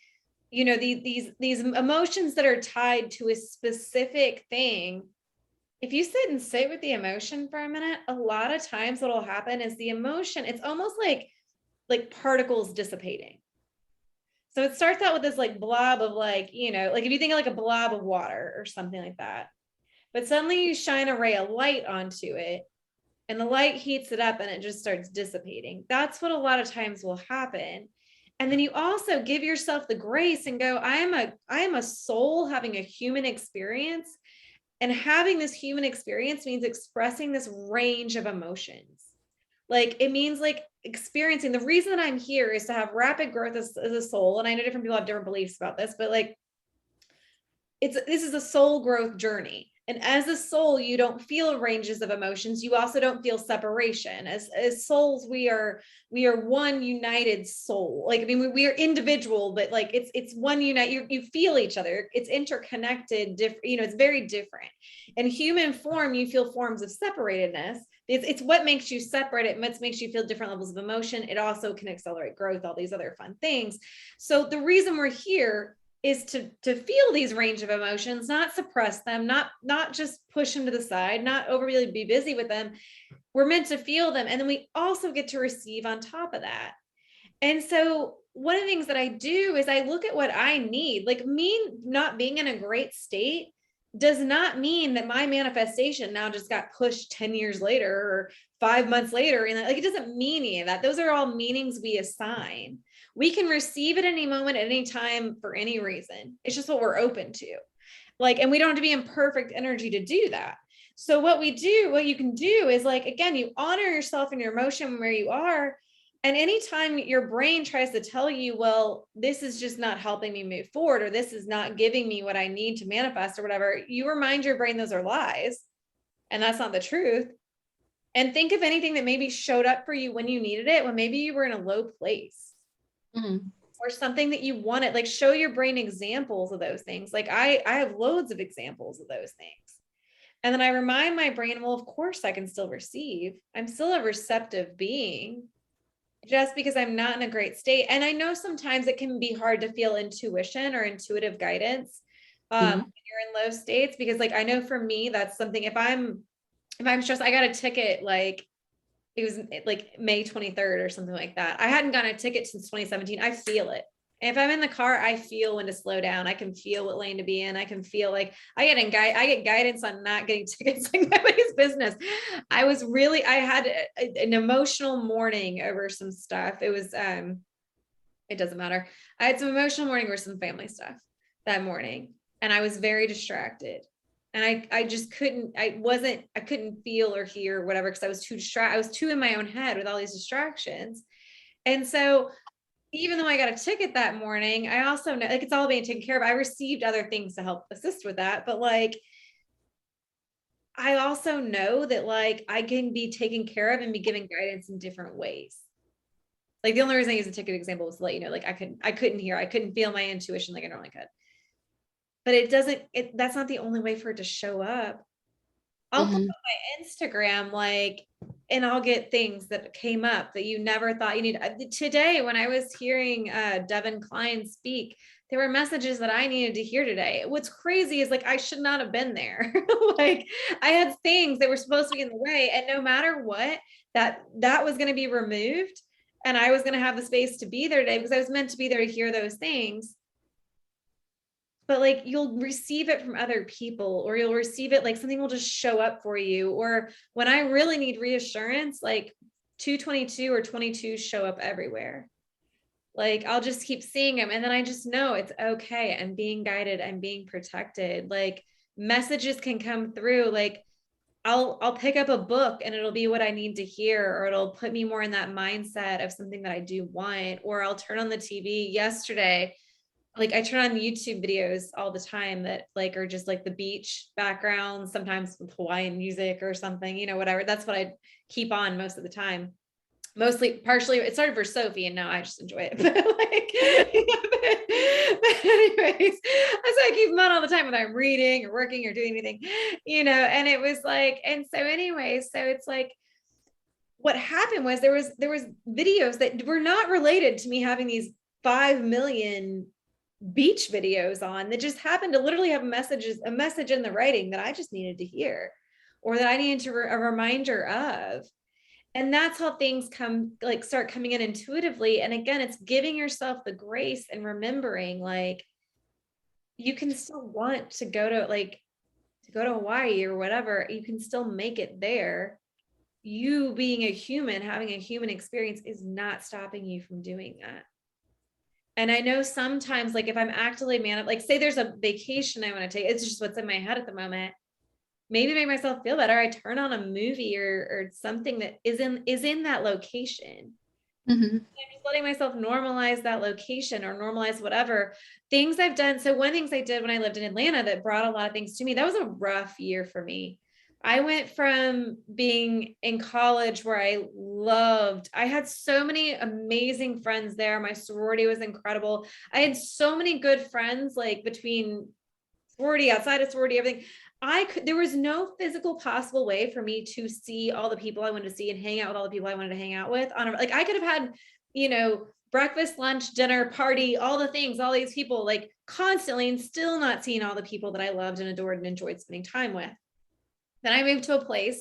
these emotions that are tied to a specific thing, if you sit with the emotion for a minute, a lot of times what will happen is the emotion, it's almost like particles dissipating. So it starts out with this like blob of like if you think of like a blob of water or something like that, but suddenly you shine a ray of light onto it and the light heats it up and it just starts dissipating. That's what a lot of times will happen. And then you also give yourself the grace and go, I am a soul having a human experience. And having this human experience means expressing this range of emotions. Like it means like experiencing, the reason that I'm here is to have rapid growth as a soul. And I know different people have different beliefs about this, but like this is a soul growth journey. And as a soul, you don't feel ranges of emotions. You also don't feel separation. As souls, we are one united soul. Like, I mean, we are individual, but like it's one unite. You feel each other. It's interconnected. Different. You know, it's very different. In human form, you feel forms of separatedness. It's what makes you separate. It makes you feel different levels of emotion. It also can accelerate growth. All these other fun things. So the reason we're here is to feel these range of emotions, not suppress them, not just push them to the side, not overly be busy with them. We're meant to feel them. And then we also get to receive on top of that. And so one of the things that I do is I look at what I need. Like, me not being in a great state does not mean that my manifestation now just got pushed 10 years later or 5 months later. And like, it doesn't mean any of that. Those are all meanings we assign. We can receive at any moment, at any time, for any reason. It's just what we're open to. Like, and we don't have to be in perfect energy to do that. So what you can do is, like, again, you honor yourself and your emotion where you are. And anytime your brain tries to tell you, well, this is just not helping me move forward, or this is not giving me what I need to manifest or whatever, you remind your brain those are lies. And that's not the truth. And think of anything that maybe showed up for you when you needed it, when maybe you were in a low place. Mm-hmm. Or something that you wanted. Like, show your brain examples of those things. Like, I have loads of examples of those things. And then I remind my brain, well, of course I can still receive. I'm still a receptive being, just because I'm not in a great state. And I know sometimes it can be hard to feel intuition or intuitive guidance when you're in low states, because like, I know for me, that's something, if I'm stressed, I got a ticket, like, it was like May 23rd or something like that. I hadn't gotten a ticket since 2017. I feel it. And if I'm in the car, I feel when to slow down. I can feel what lane to be in. I can feel like I get guidance on not getting tickets, like nobody's business. I had an emotional morning over some stuff. It was, it doesn't matter. I had some emotional morning over some family stuff that morning, and I was very distracted. And I just couldn't feel or hear or whatever, because I was too distracted. I was too in my own head with all these distractions. And so even though I got a ticket that morning, I also know, like, it's all being taken care of. I received other things to help assist with that. But like, I also know that like, I can be taken care of and be given guidance in different ways. Like, the only reason I use a ticket example was to let you know, like, I couldn't feel my intuition like I normally could. But that's not the only way for it to show up. I'll put on my Instagram, like, and I'll get things that came up that you never thought you needed. Today, when I was hearing Devin Klein speak, there were messages that I needed to hear today. What's crazy is, like, I should not have been there. Like, I had things that were supposed to be in the way, and no matter what, that was going to be removed, and I was going to have the space to be there today because I was meant to be there to hear those things. But like, you'll receive it from other people, or you'll receive it, like, something will just show up for you. Or when I really need reassurance, like 222 or 22 show up everywhere. Like, I'll just keep seeing them. And then I just know it's okay. I'm being guided. I'm being protected. Like, messages can come through. Like, I'll pick up a book and it'll be what I need to hear, or it'll put me more in that mindset of something that I do want. Or I'll turn on the TV. Yesterday, like, I turn on YouTube videos all the time that like are just like the beach background, sometimes with Hawaiian music or something, you know, whatever. That's what I keep on most of the time. Partially, it started for Sophie, and now I just enjoy it. But like, but anyways, that's why I keep them on all the time when I'm reading or working or doing anything, you know. And it was like, and so anyway, so it's like, what happened was there was videos that were not related to me having these 5 million beach videos on, that just happened to literally have a message in the writing that I just needed to hear, or that I needed a reminder of. And that's how things start coming in intuitively. And again, it's giving yourself the grace and remembering, like, you can still want to go to Hawaii or whatever. You can still make it there. You being a human, having a human experience, is not stopping you from doing that. And I know sometimes, like, if I'm actively like, say there's a vacation I want to take, it's just what's in my head at the moment. Maybe make myself feel better. I turn on a movie or something that is in that location. Mhm. I'm just letting myself normalize that location or normalize whatever things I've done. So one of the things I did when I lived in Atlanta that brought a lot of things to me, that was a rough year for me. I went from being in college where I had so many amazing friends there. My sorority was incredible. I had so many good friends, like between sorority, outside of sorority, everything. There was no physical possible way for me to see all the people I wanted to see and hang out with all the people I wanted to hang out with like I could have had, breakfast, lunch, dinner, party, all the things, all these people like constantly and still not seeing all the people that I loved and adored and enjoyed spending time with. Then I moved to a place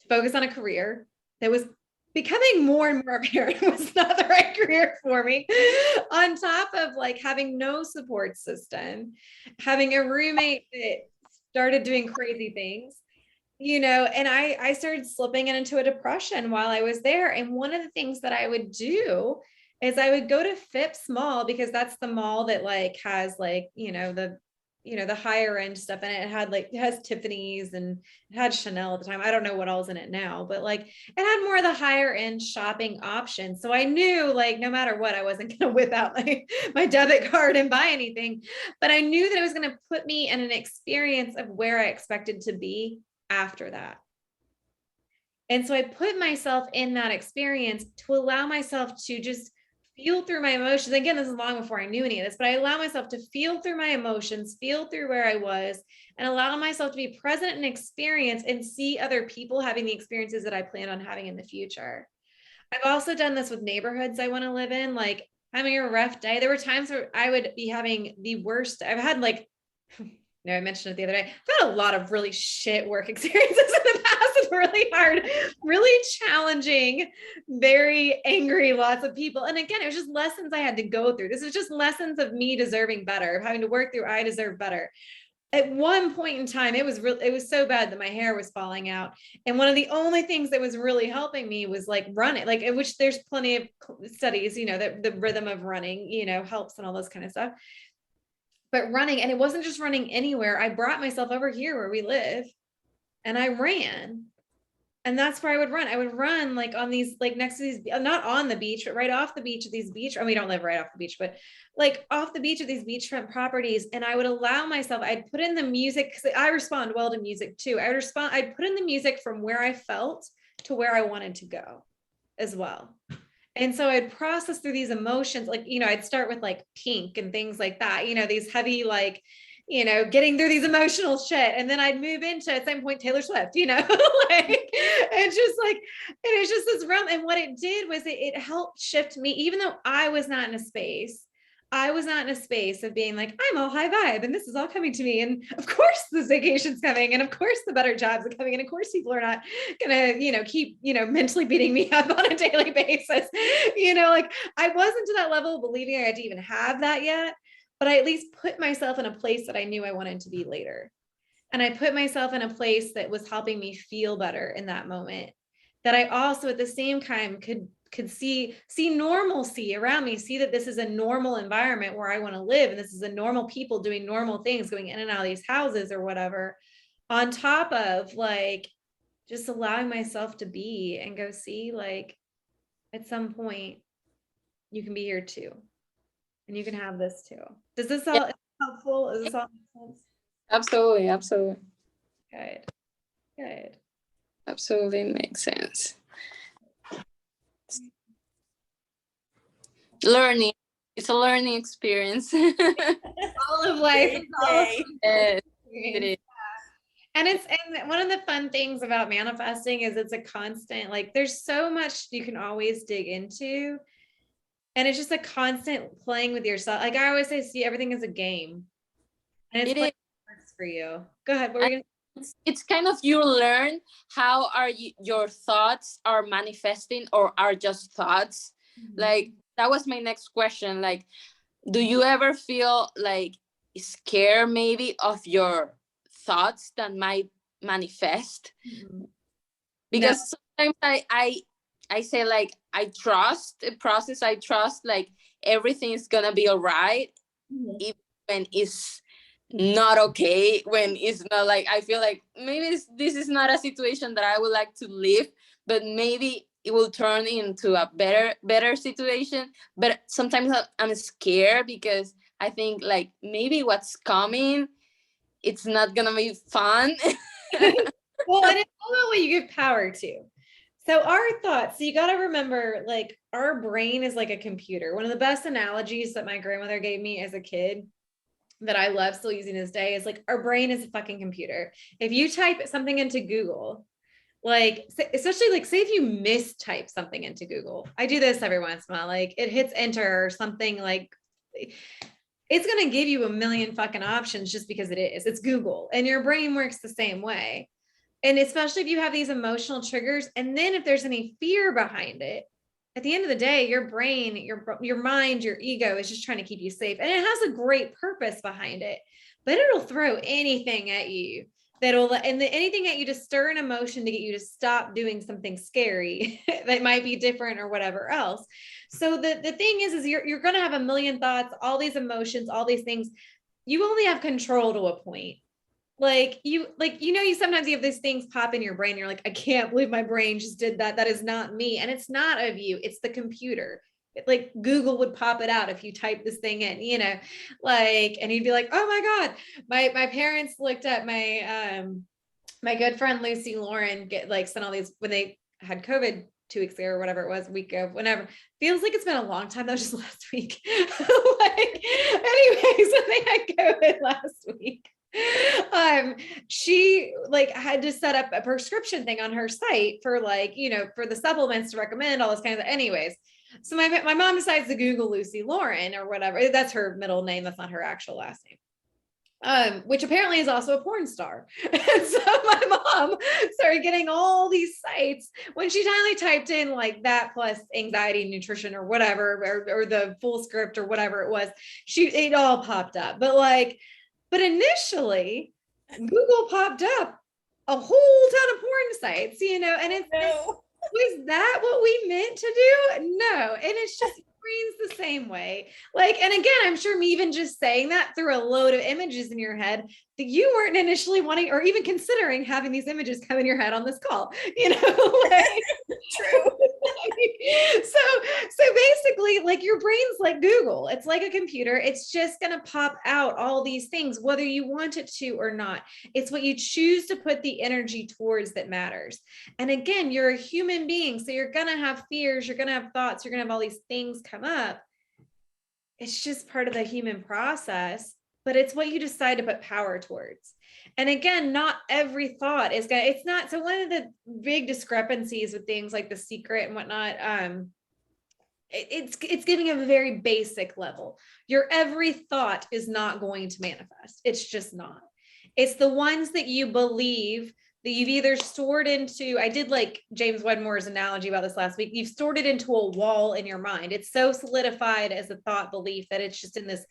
to focus on a career that was becoming more and more apparent was not the right career for me. On top of like having no support system, having a roommate that started doing crazy things, and I started slipping into a depression while I was there. And one of the things that I would do is I would go to Phipps Mall because that's the mall that like has like, the higher end stuff in it. It has Tiffany's and it had Chanel at the time. I don't know what all's in it now, but like it had more of the higher end shopping options. So I knew like no matter what, I wasn't going to whip out my debit card and buy anything, but I knew that it was going to put me in an experience of where I expected to be after that. And so I put myself in that experience to allow myself to just feel through my emotions. Again, this is long before I knew any of this, but I allow myself to feel through my emotions, feel through where I was, and allow myself to be present and experience and see other people having the experiences that I plan on having in the future. I've also done this with neighborhoods I want to live in, like having a rough day. There were times where I would be having the worst. I've had like, I mentioned it the other day. I've had a lot of really shit work experiences in the past. It's really hard, really challenging, very angry, lots of people. And again, it was just lessons I had to go through. This is just lessons of me deserving better, of having to work through, I deserve better. At one point in time, it was so bad that my hair was falling out. And one of the only things that was really helping me was like running, like which there's plenty of studies, that the rhythm of running, helps and all this kind of stuff. But running, and it wasn't just running anywhere. I brought myself over here where we live and I ran. And that's where I would run. I would run like on these, like next to these, not on the beach, but right off the beach of these beach. I mean, we don't live right off the beach, but like off the beach of these beachfront properties. And I would allow myself, I'd put in the music because I respond well to music too. I'd put in the music from where I felt to where I wanted to go as well. And so I'd process through these emotions, like, I'd start with like Pink and things like that, these heavy, like, getting through these emotional shit. And then I'd move into at some point Taylor Swift, like it's just like, and it's just this realm. And what it did was it helped shift me, even though I was not in a space. I was not in a space of being like, I'm all high vibe and this is all coming to me. And of course the vacation's coming. And of course the better jobs are coming. And of course people are not gonna, keep, mentally beating me up on a daily basis. Like I wasn't to that level of believing I had to even have that yet, but I at least put myself in a place that I knew I wanted to be later. And I put myself in a place that was helping me feel better in that moment. That I also at the same time could see normalcy around me, see that this is a normal environment where I want to live. And this is a normal people doing normal things, going in and out of these houses or whatever, on top of like, just allowing myself to be and go see, like, at some point you can be here too. And you can have this too. Does this all helpful? Is this all make sense? Absolutely, absolutely. Good. Absolutely makes sense. Learning. It's a learning experience. All of life. Yes, it is. And one of the fun things about manifesting is it's a constant, like there's so much you can always dig into. And it's just a constant playing with yourself. Like I always say, see everything as a game. And it's works for you. Go ahead. What were you gonna say? It's kind of you learn how are your thoughts are manifesting or are just thoughts. Mm-hmm. Like that was my next question. Like, do you ever feel like scared maybe of your thoughts that might manifest? Mm-hmm. Because sometimes I say like I trust the process. I trust like everything is gonna be all right, mm-hmm. even when it's not okay, when it's not like I feel like maybe this is not a situation that I would like to live, but maybe it will turn into a better situation. But sometimes I'm scared because I think like maybe what's coming, it's not gonna be fun. Well, and it's all about what you give power to. So our thoughts, so you got to remember, like, our brain is like a computer. One of the best analogies that my grandmother gave me as a kid that I love still using this day is like, our brain is a fucking computer. If you type something into Google, like, especially like, say if you mistype something into Google, I do this every once in a while, like it hits enter or something, like it's going to give you a million fucking options just because it's Google, and your brain works the same way. And especially if you have these emotional triggers, and then if there's any fear behind it, at the end of the day, your brain, your mind, your ego is just trying to keep you safe. And it has a great purpose behind it, but it'll throw anything at you anything at you to stir an emotion to get you to stop doing something scary that might be different or whatever else. So the thing is you're going to have a million thoughts, all these emotions, all these things. You only have control to a point. You sometimes you have these things pop in your brain. You're like, I can't believe my brain just did that. That is not me. And it's not of you. It's the computer. Like Google would pop it out if you type this thing in, and you'd be like, oh my God. My parents looked at my good friend, Lucy Lauren, sent all these when they had COVID 2 weeks ago or whatever it was, week of whenever. Feels like it's been a long time. That was just last week. Anyways, when they had COVID last week, she had to set up a prescription thing on her site for for the supplements to recommend all this kind of, anyways. So my mom decides to Google Lucy Lauren or whatever. That's her middle name. That's not her actual last name. Which apparently is also a porn star. And so my mom started getting all these sites when she finally typed in like that plus anxiety, nutrition or whatever, or the full script or whatever it was, it all popped up. But initially, Google popped up a whole ton of porn sites, and was that what we meant to do? No. And it's just brain's the same way. And again, I'm sure me even just saying that threw a load of images in your head that you weren't initially wanting or even considering having these images come in your head on this call, True. So basically, your brain's like Google. It's like a computer. It's just going to pop out all these things, whether you want it to or not. It's what you choose to put the energy towards that matters. And again, you're a human being. So you're going to have fears. You're going to have thoughts. You're going to have all these things come up. It's just part of the human process, but it's what you decide to put power towards. And again, not every thought is going to, it's not. So one of the big discrepancies with things like The Secret and whatnot, it's giving a very basic level. Your every thought is not going to manifest. It's just not. It's the ones that you believe that you've either stored into, I did like James Wedmore's analogy about this last week. You've stored it into a wall in your mind. It's so solidified as a thought belief that it's just in this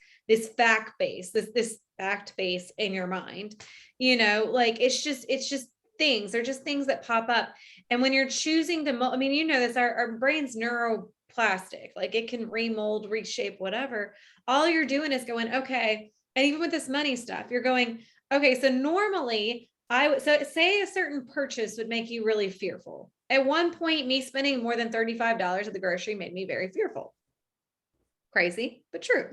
fact base, this fact base in your mind, it's just things. They're just things that pop up. And when you're choosing to, this, our brain's neuroplastic, it can remold, reshape, whatever. All you're doing is going, okay. And even with this money stuff, you're going, okay, so normally so say a certain purchase would make you really fearful. At one point, me spending more than $35 at the grocery made me very fearful. Crazy, but true.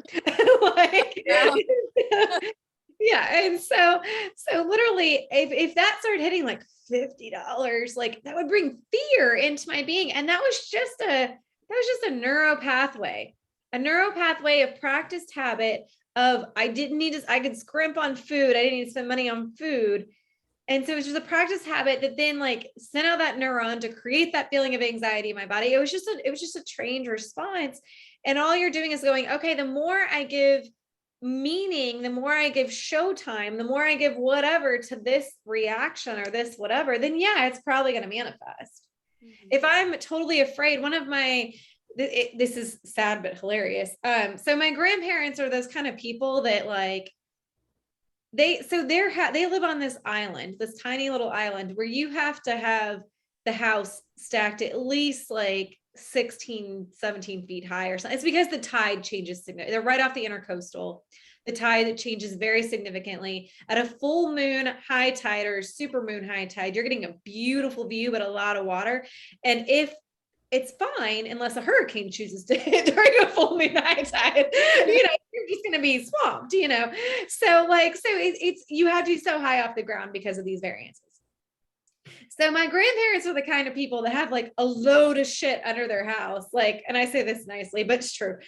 Yeah. And so literally if that started hitting like $50, that would bring fear into my being. And that was just a neuropathway of practiced habit of, I could scrimp on food. I didn't need to spend money on food. And so it's just a practice habit that then sent out that neuron to create that feeling of anxiety in my body. It was just a trained response. And all you're doing is going, okay, the more I give meaning, the more I give showtime, the more I give whatever to this reaction or this whatever, then yeah, it's probably going to manifest. Mm-hmm. If I'm totally afraid, this is sad but hilarious. So my grandparents are those kind of people that they live on this island, this tiny little island where you have to have the house stacked at least 16, 17 feet high or something. It's because the tide changes significantly. They're right off the intercoastal. The tide changes very significantly. At a full moon high tide or super moon high tide, you're getting a beautiful view, but a lot of water. And if it's fine unless a hurricane chooses to hit during a full moon high tide. You're just going to be swamped, So it's you have to be so high off the ground because of these variances. So my grandparents are the kind of people that have like a load of shit under their house. And I say this nicely, but it's true.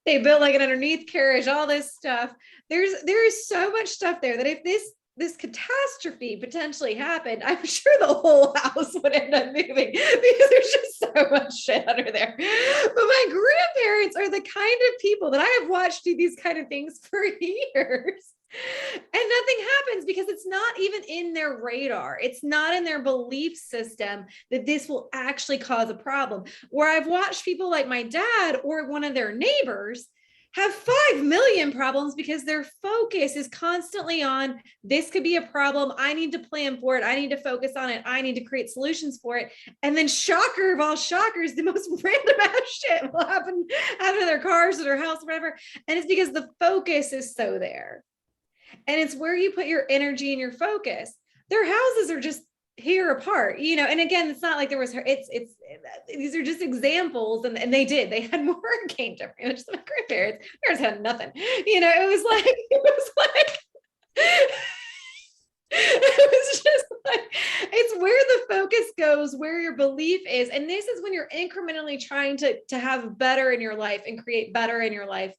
They built like an underneath carriage, all this stuff. There is so much stuff there that if this catastrophe potentially happened, I'm sure the whole house would end up moving because there's just so much shit under there. But my grandparents are the kind of people that I have watched do these kind of things for years. And nothing happens because it's not even in their radar. It's not in their belief system that this will actually cause a problem. Where I've watched people like my dad or one of their neighbors have 5 million problems because their focus is constantly on this could be a problem. I need to plan for it. I need to focus on it. I need to create solutions for it. And then shocker of all shockers, the most random ass shit will happen to their cars or their house or whatever. And it's because the focus is so there. And it's where you put your energy and your focus. Their houses are just here apart, and again, it's not like there was these are just examples, and they had more hurricane damage than my grandparents. Parents had nothing, it was just like it's where the focus goes, where your belief is. And this is when you're incrementally trying to have better in your life and create better in your life.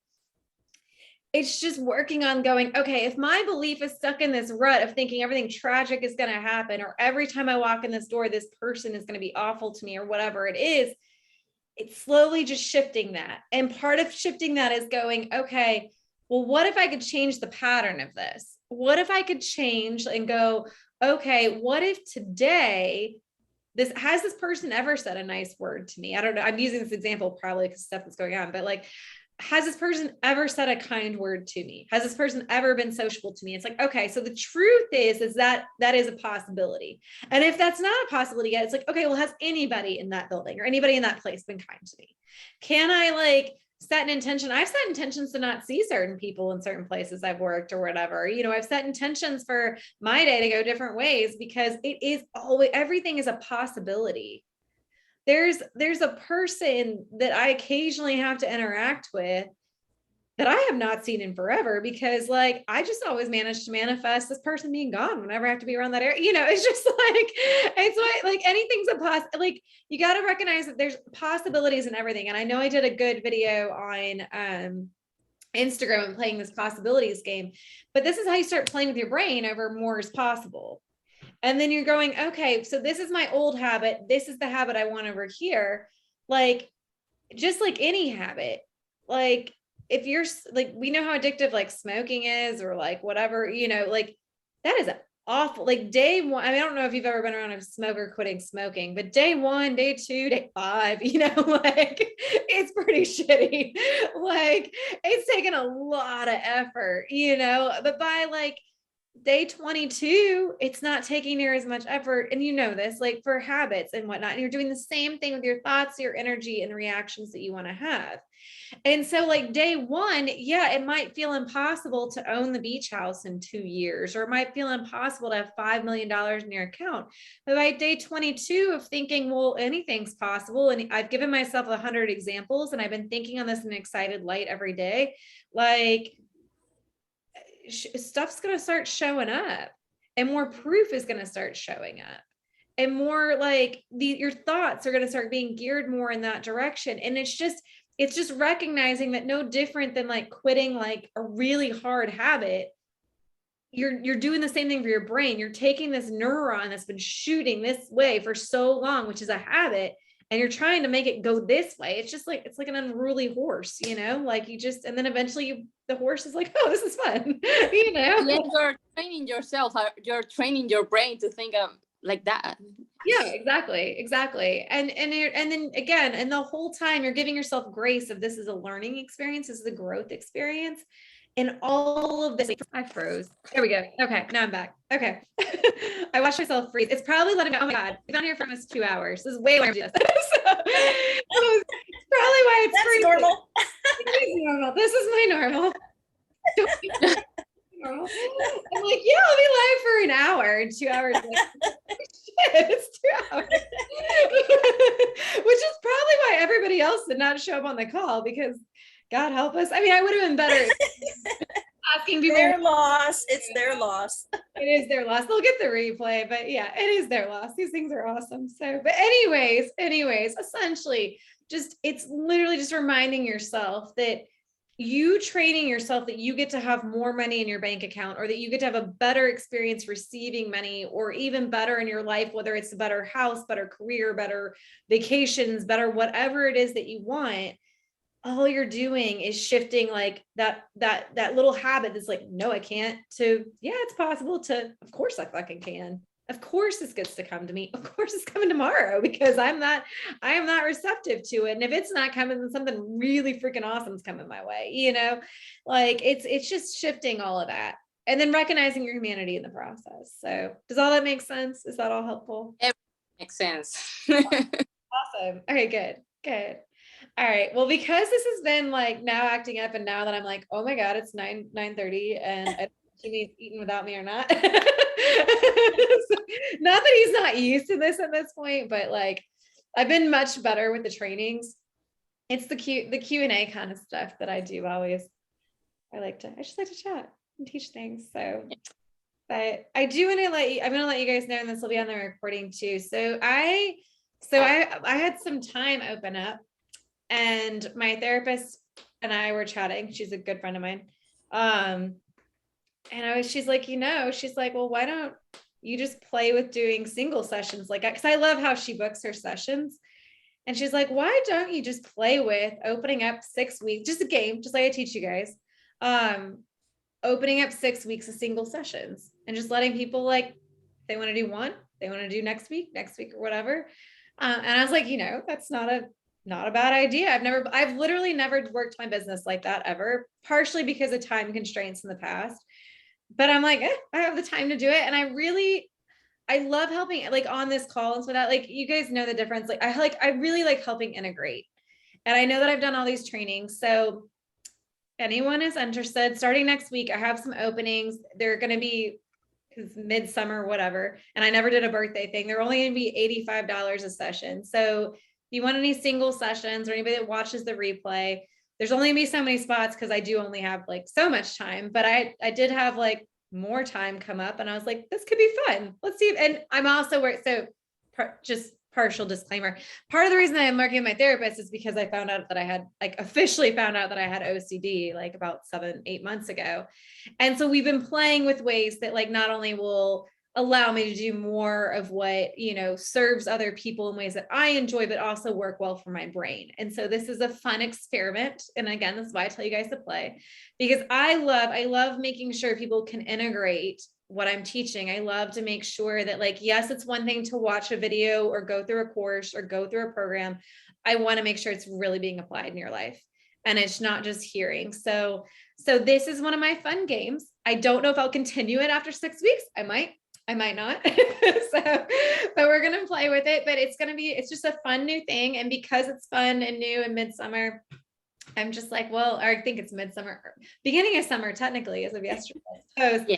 It's just working on going, okay, if my belief is stuck in this rut of thinking everything tragic is going to happen, or every time I walk in this door, this person is going to be awful to me, or whatever it is, it's slowly just shifting that. And part of shifting that is going, okay, well, what if I could change the pattern of this? What if I could change and go, okay, what if today has this person ever said a nice word to me? I don't know. I'm using this example probably because stuff that's going on, but has this person ever said a kind word to me? Has this person ever been sociable to me? It's like, okay, so the truth is that is a possibility. And if that's not a possibility yet, it's like, okay, well, has anybody in that building or anybody in that place been kind to me? Can I set an intention? I've set intentions to not see certain people in certain places I've worked or whatever. I've set intentions for my day to go different ways because it is always, everything is a possibility. There's a person that I occasionally have to interact with that I have not seen in forever because I just always manage to manifest this person being gone whenever I have to be around that area. It's just it's anything's a you got to recognize that there's possibilities in everything. And I know I did a good video on Instagram and playing this possibilities game, but this is how you start playing with your brain over more is possible. And then you're going, okay, so this is my old habit. This is the habit I want over here. Just like any habit, if you're we know how addictive smoking is or whatever, that is awful. Day one, I don't know if you've ever been around a smoker quitting smoking, but day 1, day 2, day 5, it's pretty shitty. It's taken a lot of effort, but by day 22, it's not taking near as much effort. And this, for habits and whatnot, and you're doing the same thing with your thoughts, your energy, and the reactions that you want to have. And so day 1, yeah, it might feel impossible to own the beach house in 2 years, or it might feel impossible to have $5 million in your account. But by day 22 of thinking, well, anything's possible. And I've given myself 100 examples, and I've been thinking on this in an excited light every day, stuff's going to start showing up, and more proof is going to start showing up, and more your thoughts are going to start being geared more in that direction. And it's just recognizing that no different than quitting a really hard habit. You're doing the same thing for your brain. You're taking this neuron that's been shooting this way for so long, which is a habit, and you're trying to make it go this way. It's just it's like an unruly horse, and then eventually the horse is like, oh, this is fun, Yeah, you're training yourself. You're training your brain to think of like that. Yeah, exactly. And then again, and the whole time you're giving yourself grace of this is a learning experience. This is a growth experience. And all of this, I froze. There we go. Okay, now I'm back. Okay. I watched myself freeze. It's probably letting me, oh my God, we've been here for almost 2 hours. This is way longer than this. It's probably why it's freezing. Normal. It is normal. This is my normal. Normal. I'm yeah, I'll be live for an hour and 2 hours. It's 2 hours. Which is probably why everybody else did not show up on the call, because God help us. I mean, I would have been better asking people. Their loss. It's their loss. It is their loss. They'll get the replay, but yeah, it is their loss. These things are awesome. So, but anyways, essentially, it's literally just reminding yourself that you training yourself that you get to have more money in your bank account, or that you get to have a better experience receiving money, or even better in your life, whether it's a better house, better career, better vacations, better whatever it is that you want. All you're doing is shifting like that little habit that's like, no, I can't, to, yeah, it's possible, to, of course I fucking can. Of course this gets to come to me. Of course it's coming tomorrow, because I am not receptive to it. And if it's not coming, then something really freaking awesome is coming my way, like it's just shifting all of that, and then recognizing your humanity in the process. So does all that make sense? Is that all helpful? It makes sense. Awesome. Okay, good. All right. Well, because this has been like now acting up, and now that I'm like, oh my God, it's 9:30 and I don't know if he's eating without me or not. Not that he's not used to this at this point, but like I've been much better with the trainings. It's the Q&A kind of stuff that I do always. I just like to chat and teach things. So, but I'm going to let you guys know, and this will be on the recording too. So I had some time open up, and my therapist and I were chatting. She's a good friend of mine. And she's like, she's like, well, why don't you just play with doing single sessions? Like, cause I love how she books her sessions. And she's like, why don't you just play with opening up 6 weeks, just a game, just like I teach you guys, opening up 6 weeks of single sessions, and just letting people, like, they want to do one, they want to do next week or whatever. And I was like, that's not a bad idea. I've literally never worked my business like that ever, partially because of time constraints in the past. But I'm like, I have the time to do it. And I love helping, like, on this call and so that, like, you guys know the difference. Like, I really like helping integrate. And I know that I've done all these trainings. So anyone is interested, starting next week, I have some openings. They're going to be, because midsummer, whatever. And I never did a birthday thing. They're only going to be $85 a session. So if you want any single sessions, or anybody that watches the replay, there's only gonna be so many spots, because I do only have like so much time. But I did have like more time come up, and I was like, this could be fun. Let's see. And I'm also just partial disclaimer. Part of the reason that I'm working with my therapist is because I found out that I had, like, officially found out that I had OCD like about 7-8 months ago. And so we've been playing with ways that, like, not only will allow me to do more of what, serves other people in ways that I enjoy, but also work well for my brain. And so this is a fun experiment. And again, this is why I tell you guys to play, because I love making sure people can integrate what I'm teaching. I love to make sure that, like, yes, it's one thing to watch a video or go through a course or go through a program. I want to make sure it's really being applied in your life, and it's not just hearing. So this is one of my fun games. I don't know if I'll continue it after 6 weeks. I might not. But we're going to play with it, but it's just a fun new thing. And because it's fun and new and midsummer, I'm just like, well, I think it's midsummer, beginning of summer, technically, as of yesterday. So yeah.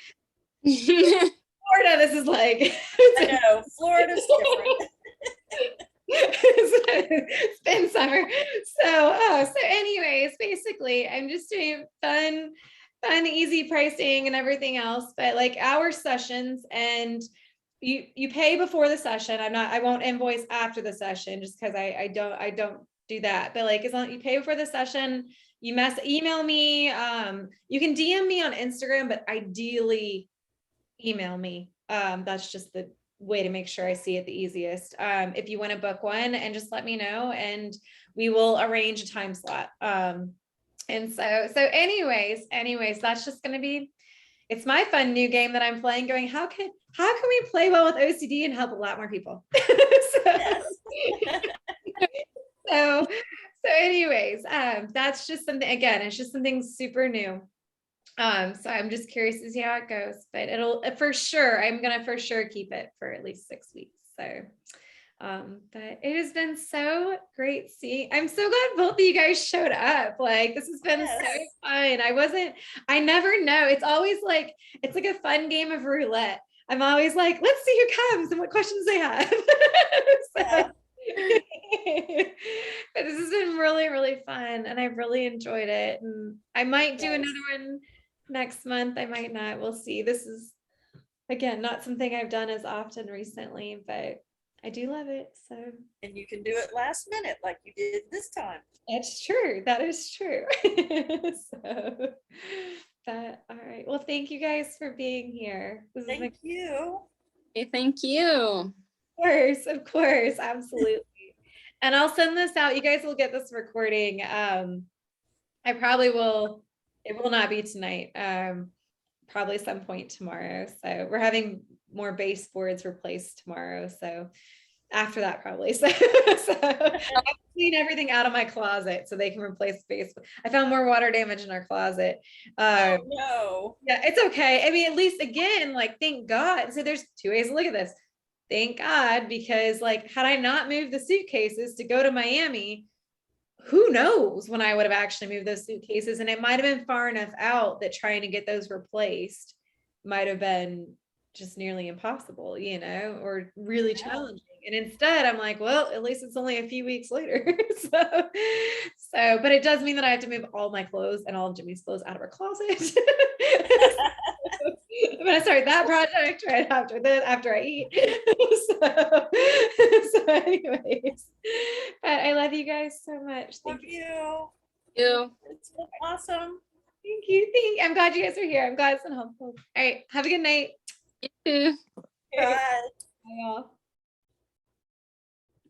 Florida, this is like, I know, Florida's different. It's been summer. So anyways, basically I'm just doing fun, easy pricing and everything else, but like our sessions, and you pay before the session. I won't invoice after the session, just because I don't do that. But like, as long as you pay before the session, email me. You can DM me on Instagram, but ideally email me. That's just the way to make sure I see it the easiest. If you want to book one, and just let me know, and we will arrange a time slot. And so anyways, that's just going to be, it's my fun new game that I'm playing, going, how can we play well with OCD and help a lot more people? So anyways, that's just something, again, it's just something super new. So I'm just curious to see how it goes, but I'm going to for sure keep it for at least 6 weeks. So, but it has been so great seeing. I'm so glad both of you guys showed up. Like, this has been so fun. I never know. It's always like, it's like a fun game of roulette. I'm always like, let's see who comes and what questions they have. Yeah. But this has been really, really fun, and I've really enjoyed it. And I might do Yes. another one next month. I might not. We'll see. This is, again, not something I've done as often recently, but I do love it. So And you can do it last minute like you did this time. that's true. That is true. So, but all right. Well, thank you guys for being here. This is Thank you. Okay, thank you. of course, absolutely. And I'll send this out. You guys will get this recording. I probably will. It will not be tonight. Probably some point tomorrow. So we're having more baseboards replaced tomorrow. So after that, probably. So I'll clean everything out of my closet so they can replace space. I found more water damage in our closet. Oh no. Yeah, it's okay. I mean, at least again, like, thank God. So there's two ways to look at this. Thank God, because like, had I not moved the suitcases to go to Miami, who knows when I would have actually moved those suitcases. And it might have been far enough out that trying to get those replaced might have been just nearly impossible, you know, or really challenging. And instead I'm like, well, at least it's only a few weeks later. But it does mean that I have to move all my clothes and all of Jimmy's clothes out of our closet. I'm gonna start that project right after this, after I eat. So anyways, but I love you guys so much. Love Thank you. you. You. It's been awesome. Thank you. I'm glad you guys are here. I'm glad it's been helpful. All right. Have a good night. You too. Bye. Bye, y'all.